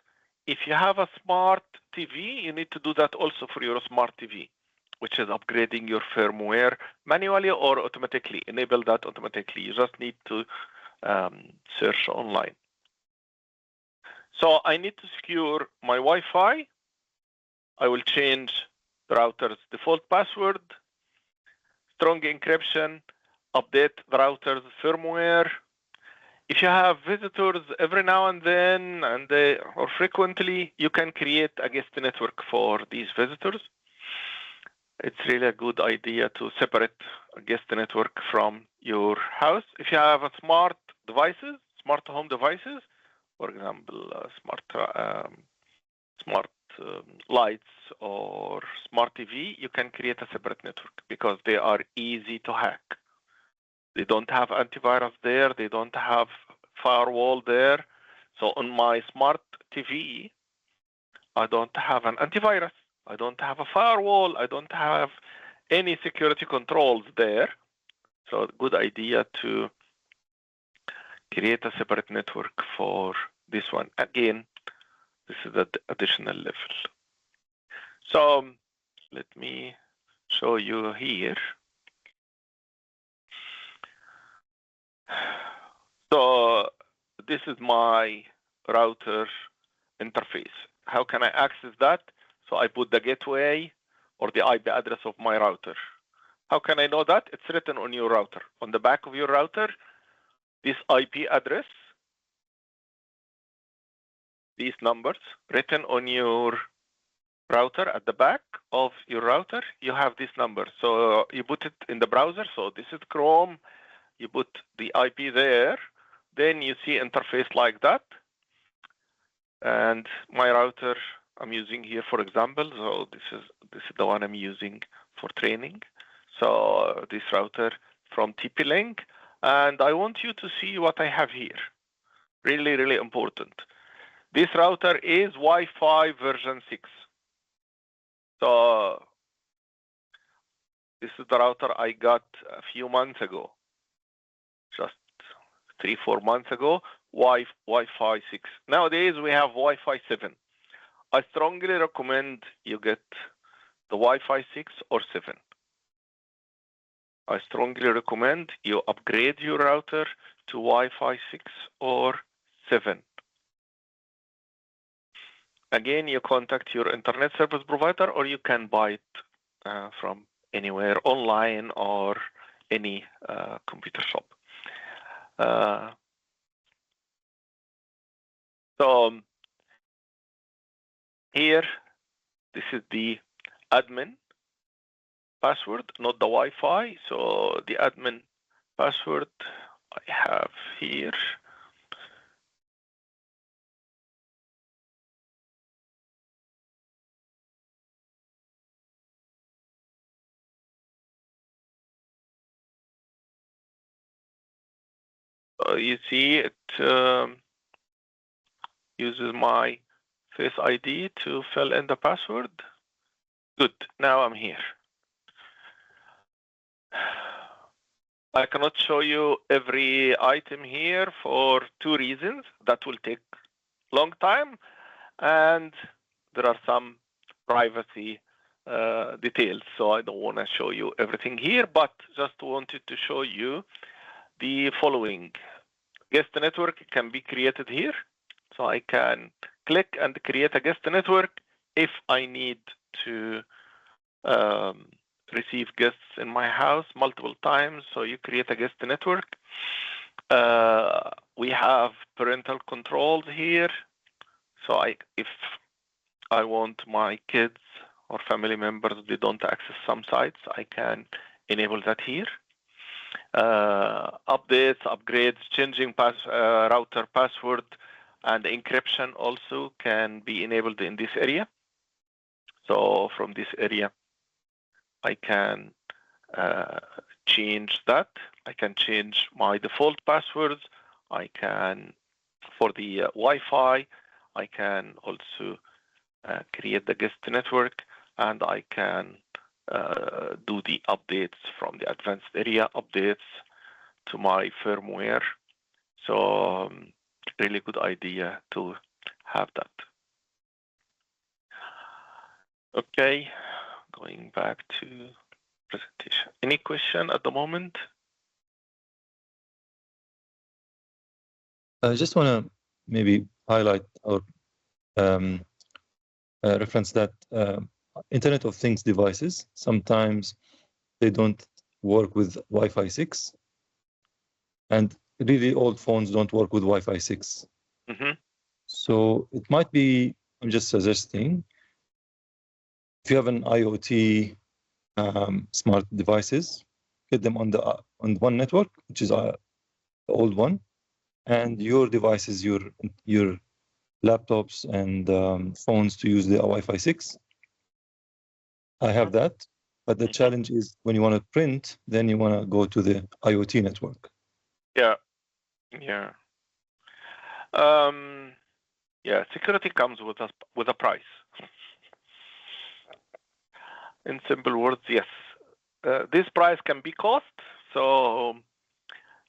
If you have a smart TV, you need to do that also for your smart TV, which is upgrading your firmware manually or automatically. Enable that automatically. You just need to search online. So I need to secure my Wi-Fi. I will change the router's default password, strong encryption, update the router's firmware. If you have visitors every now and then or frequently, you can create a guest network for these visitors. It's really a good idea to separate a guest network from your house. If you have a smart home devices, for example, smart lights or smart TV, you can create a separate network because they are easy to hack. They don't have antivirus there. They don't have firewall there. So on my smart TV, I don't have an antivirus. I don't have a firewall. I don't have any security controls there. So good idea to create a separate network for this one. Again, this is the additional level. So let me show you here. So this is my router interface. How can I access that? So I put the gateway or the IP address of my router. How can I know that? It's written on your router. On the back of your router, this IP address, these numbers written on your router at the back of your router, you have this number. So you put it in the browser. So this is Chrome. You put the IP there. Then you see interface like that. And my router I'm using here, for example, so this is the one I'm using for training. So this router from TP-Link, and I want you to see what I have here. Really, really important. This router is Wi-Fi version 6. So this is the router I got a few months ago, just 3-4 months ago. Wi-Fi 6. Nowadays we have Wi-Fi 7. I strongly recommend you get the Wi-Fi 6 or 7. I strongly recommend you upgrade your router to Wi-Fi 6 or 7. Again, you contact your internet service provider, or you can buy it from anywhere online or any computer shop. So here, this is the admin password, not the Wi-Fi. So the admin password I have here. You see it uses my Face ID to fill in the password. Good, now I'm here. I cannot show you every item here for 2 reasons. That will take long time, and there are some privacy details, so I don't want to show you everything here, but just wanted to show you the following. Guest network can be created here, so I can click and create a guest network if I need to receive guests in my house multiple times. So you create a guest network. We have parental controls here. So if I want my kids or family members, they don't access some sites, I can enable that here. Updates, upgrades, changing router password, and encryption also can be enabled in this area. So from this area, I can change that. I can change my default passwords. I can, for the Wi-Fi, I can also create the guest network, and I can do the updates from the advanced area updates to my firmware. So really good idea to have that. Okay, going back to presentation. Any question at the moment? I just want to maybe highlight or reference that Internet of Things devices. Sometimes they don't work with Wi-Fi 6, and really old phones don't work with Wi-Fi 6. Mm-hmm. So it might be, I'm just suggesting, if you have an IoT smart devices, get them on one network, which is the old one, and your devices, your laptops and phones to use the Wi-Fi 6. I have that, but the challenge is when you want to print, then you want to go to the IoT network. Yeah. Security comes with a price. In simple words, yes. This price can be cost. So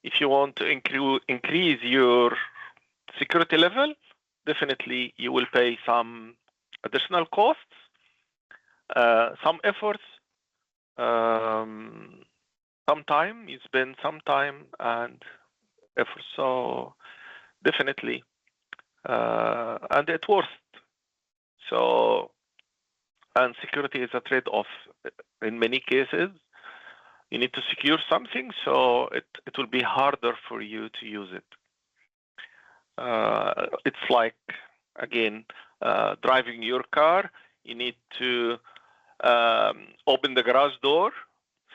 if you want to increase your security level, definitely you will pay some additional costs, some efforts, some time. You spend some time and effort. So definitely, and it's worth. So, and security is a trade-off. In many cases, you need to secure something, so it will be harder for you to use it. It's like, again, driving your car. You need to open the garage door,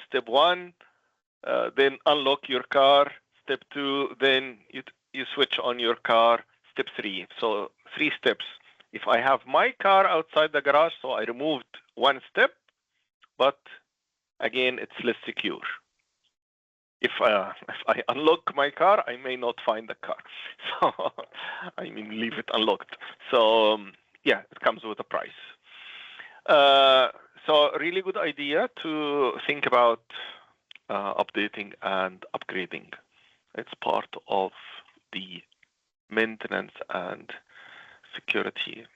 step 1, then unlock your car, step 2, then you switch on your car, step 3. So 3 steps. If I have my car outside the garage, so I removed 1 step, but again, it's less secure. If I unlock my car, I may not find the car. So, leave it unlocked. So, yeah, it comes with a price. So, really good idea to think about updating and upgrading. It's part of the maintenance and security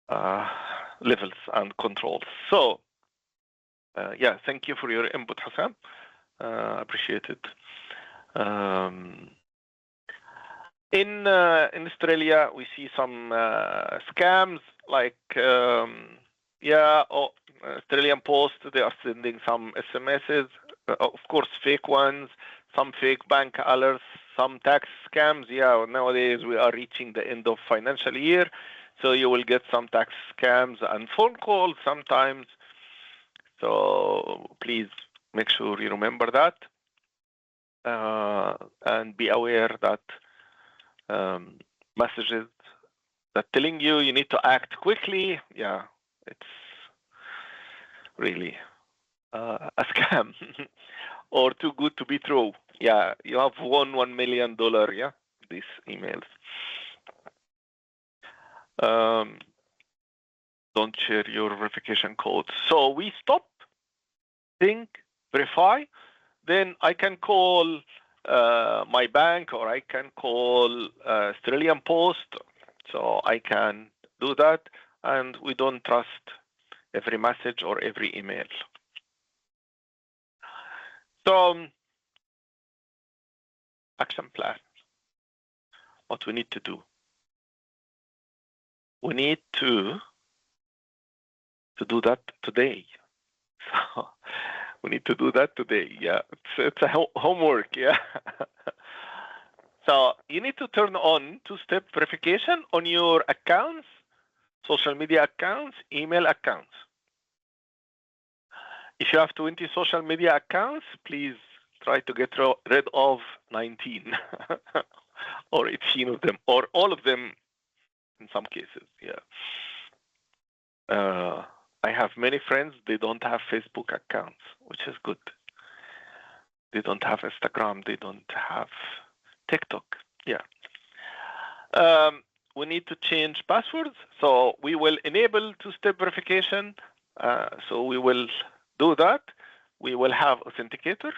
levels and controls. So, thank you for your input, Hassan. Appreciate it. In Australia, we see some scams like Australian Post. They are sending some SMSs, of course, fake ones, some fake bank alerts, some tax scams. Yeah, nowadays we are reaching the end of financial year, so you will get some tax scams and phone calls sometimes. So please make sure you remember that and be aware that messages that telling you need to act quickly, it's really a scam or too good to be true. Yeah, you have won $1 million, these emails. Don't share your verification code. So we stop, think, verify, then I can call my bank or I can call Australian Post. So I can do that, and we don't trust every message or every email. So action plan. What we need to do. We need to do that today. So we need to do that today. Yeah, it's a homework. Yeah. So you need to turn on 2-step verification on your accounts, social media accounts, email accounts. If you have 20 social media accounts, please try to get rid of 19 or 18 of them, or all of them in some cases. Yeah. I have many friends, they don't have Facebook accounts, which is good. They don't have Instagram, they don't have TikTok. Yeah. We need to change passwords. So we will enable 2-step verification. So we will do that. We will have authenticator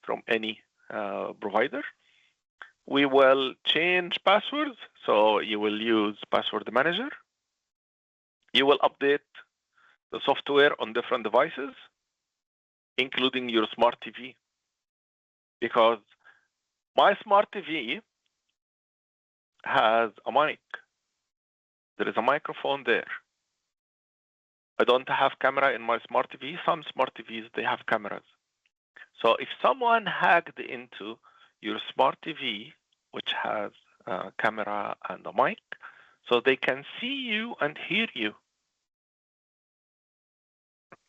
from any provider. We will change passwords. So you will use password manager. You will update the software on different devices, including your smart TV. Because my smart TV has a mic. There is a microphone there. I don't have camera in my smart TV. Some smart TVs, they have cameras. So if someone hacked into your smart TV, which has a camera and a mic, so they can see you and hear you.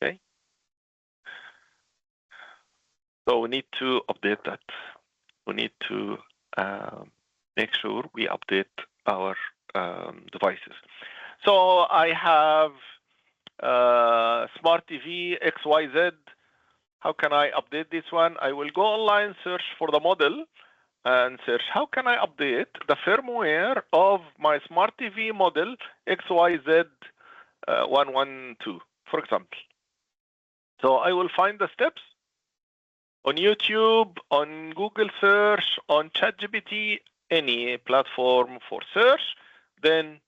Okay. So we need to update that. We need to make sure we update our devices. So I have smart TV XYZ. How can I update this one? I will go online, search for the model, and search how can I update the firmware of my smart TV model XYZ 112, for example. So I will find the steps on YouTube, on Google search, on ChatGPT, any platform for search. Then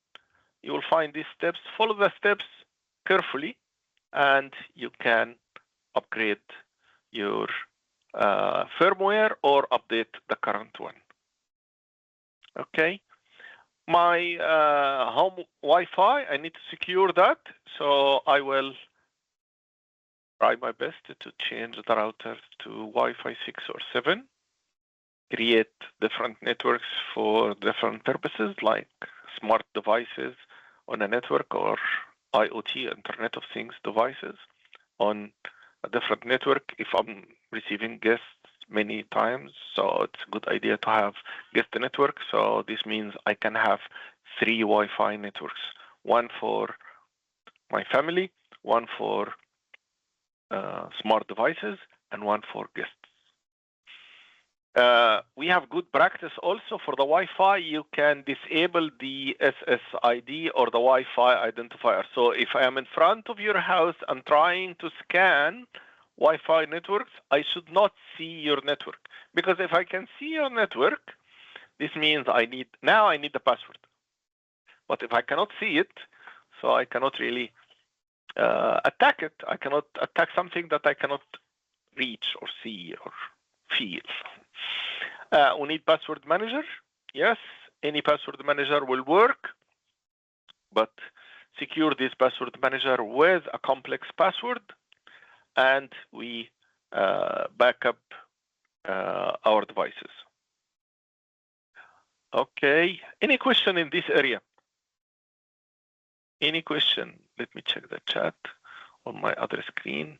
you will find these steps. Follow the steps carefully, and you can upgrade your firmware or update the current one. Okay. My home Wi-Fi, I need to secure that. So I will try my best to change the routers to Wi-Fi 6 or 7, create different networks for different purposes like smart devices on a network or IoT, Internet of Things devices on a different network if I'm receiving guests many times. So it's a good idea to have guest network. So this means I can have 3 Wi-Fi networks, one for my family, one for smart devices, and one for guests. We have good practice also for the Wi-Fi. You can disable the SSID or the Wi-Fi identifier. So if I am in front of your house and trying to scan Wi-Fi networks, I should not see your network. Because if I can see your network, this means I need the password. But if I cannot see it, so I cannot really attack it. I cannot attack something that I cannot reach or see or feel. We need password manager. Yes, any password manager will work, but secure this password manager with a complex password, and we back up our devices. Okay, any question in this area? Any question? Let me check the chat on my other screen.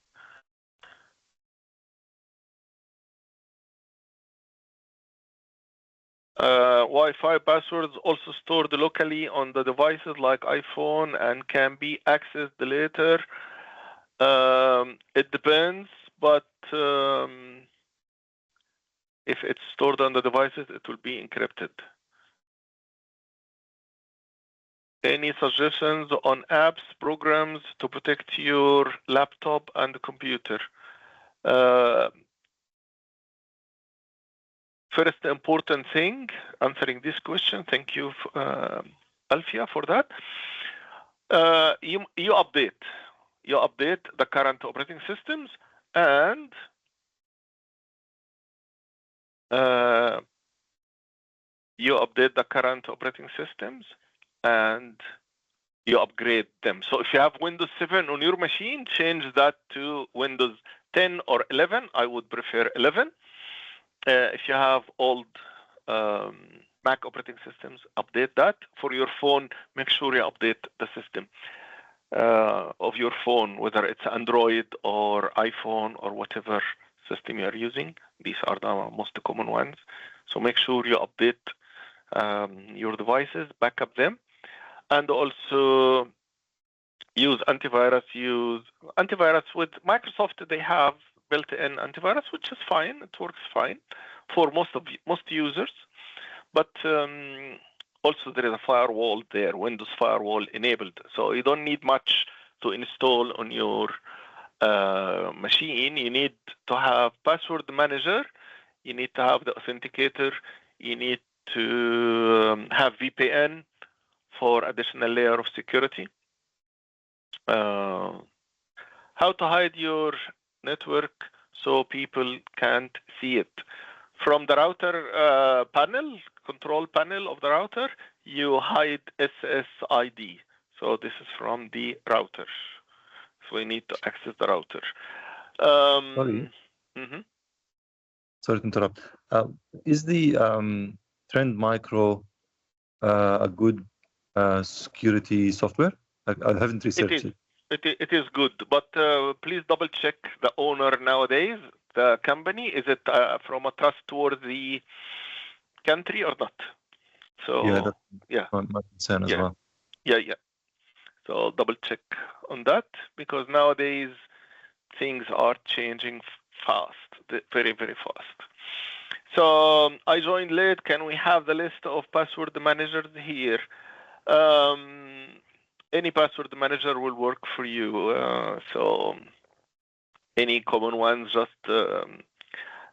Wi-Fi passwords also stored locally on the devices like iPhone and can be accessed later. It depends, but if it's stored on the devices, it will be encrypted. Any suggestions on apps, programs to protect your laptop and computer? First important thing, answering this question, thank you, Alfia, for that. You update the current operating systems, and you update the current operating systems and you upgrade them. So if you have Windows 7 on your machine, change that to Windows 10 or 11. I would prefer 11. If you have old Mac operating systems, update that. For your phone, make sure you update the system of your phone, whether it's Android or iPhone or whatever system you're using. These are the most common ones. So make sure you update your devices, back up them, and also use antivirus. Use antivirus with Microsoft. They have built-in antivirus, which is fine. It works fine for most users. But also there is a firewall there, Windows firewall enabled. So you don't need much to install on your machine. You need to have password manager. You need to have the authenticator. You need to have VPN for additional layer of security. How to hide your network so people can't see it. From the router panel, control panel of the router, you hide SSID. So this is from the router. So we need to access the router. Sorry. Mhm. Sorry to interrupt. Is the Trend Micro a good security software? I haven't researched it. It is good, but please double check the owner nowadays, the company. Is it from a trustworthy country or not? So Yeah, that's yeah, my concern as yeah, well. yeah. So double check on that, because nowadays things are changing fast, very, very fast. So I joined late. Can we have the list of password managers here? Any password manager will work for you. So any common ones, just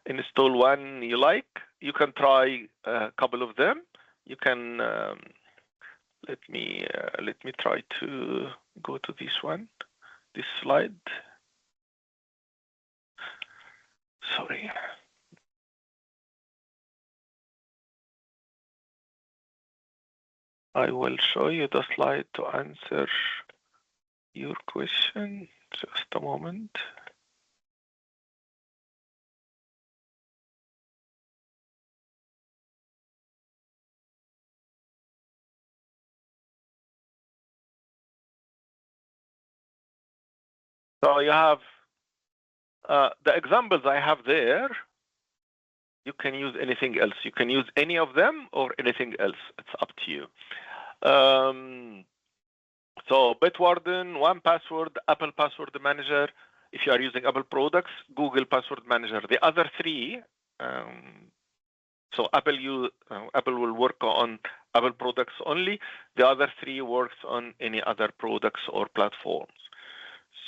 install one you like. You can try a couple of them. You can let me try to go to this one, this slide. Sorry. I will show you the slide to answer your question. Just a moment. So you have the examples I have there. You can use anything else. You can use any of them or anything else. It's up to you. So Bitwarden, 1Password, Apple Password Manager. If you are using Apple products, Google Password Manager. The other three, so Apple will work on Apple products only. The other three works on any other products or platforms.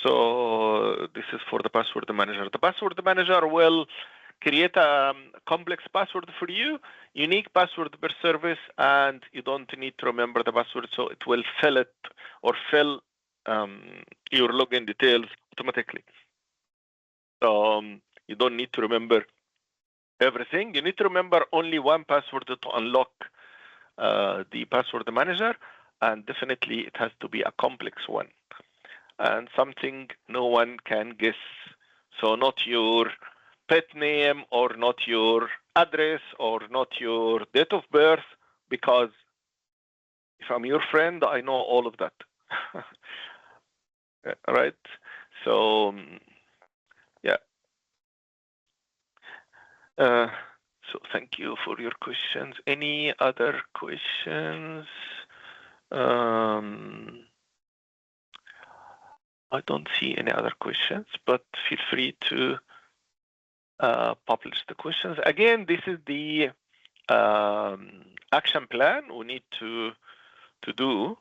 So this is for the password manager. The password manager will create a complex password for you, unique password per service, and you don't need to remember the password, so it will fill it or fill your login details automatically. So you don't need to remember everything. You need to remember only one password to unlock the password manager, and definitely it has to be a complex one and something no one can guess. So not your pet name or not your address or not your date of birth, because if I'm your friend, I know all of that. Right? So yeah. So thank you for your questions. Any other questions? I don't see any other questions, but feel free to publish the questions. Again, this is the action plan we need to do.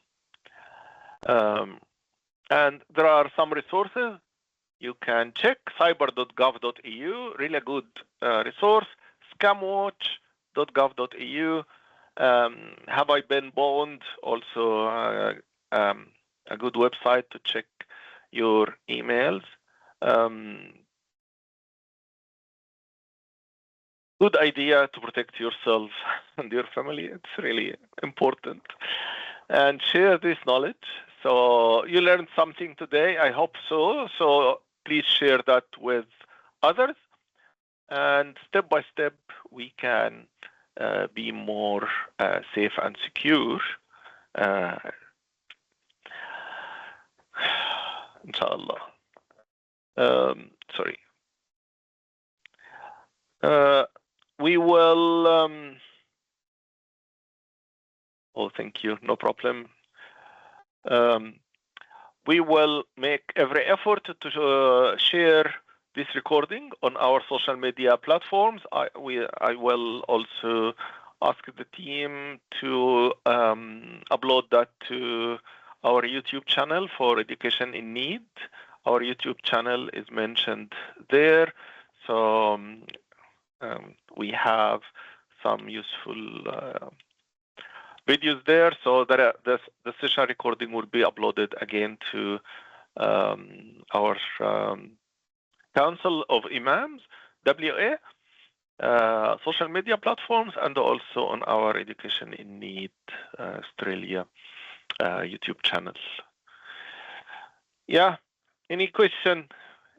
And there are some resources you can check. cyber.gov.eu, really good resource. Scamwatch.gov.eu. Have I been boned? Also a good website to check your emails. Good idea to protect yourself and your family. It's really important. And share this knowledge. So you learned something today. I hope so. So please share that with others. And step by step, we can be more safe and secure. Inshallah. Sorry. We will. Oh, thank you. No problem. We will make every effort to share this recording on our social media platforms. I will also ask the team to upload that to our YouTube channel for Education in Need. Our YouTube channel is mentioned there. So we have some useful videos there, so that the session recording will be uploaded again to our Council of Imams, WA, social media platforms, and also on our Education in Need Australia YouTube channels. Yeah, Any question?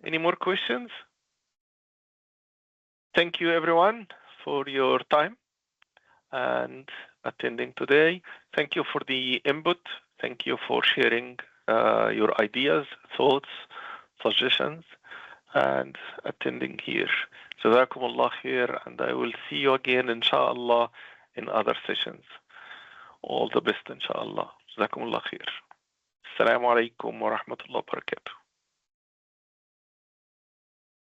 Any more questions? Thank you, everyone, for your time and attending today. Thank you for the input. Thank you for sharing your ideas, thoughts, suggestions, and attending here. Jazakumullah khair, and I will see you again, inshallah, in other sessions. All the best, inshallah. Jazakumullah khair. Assalamu alaikum wa rahmatullahi wa barakatuh.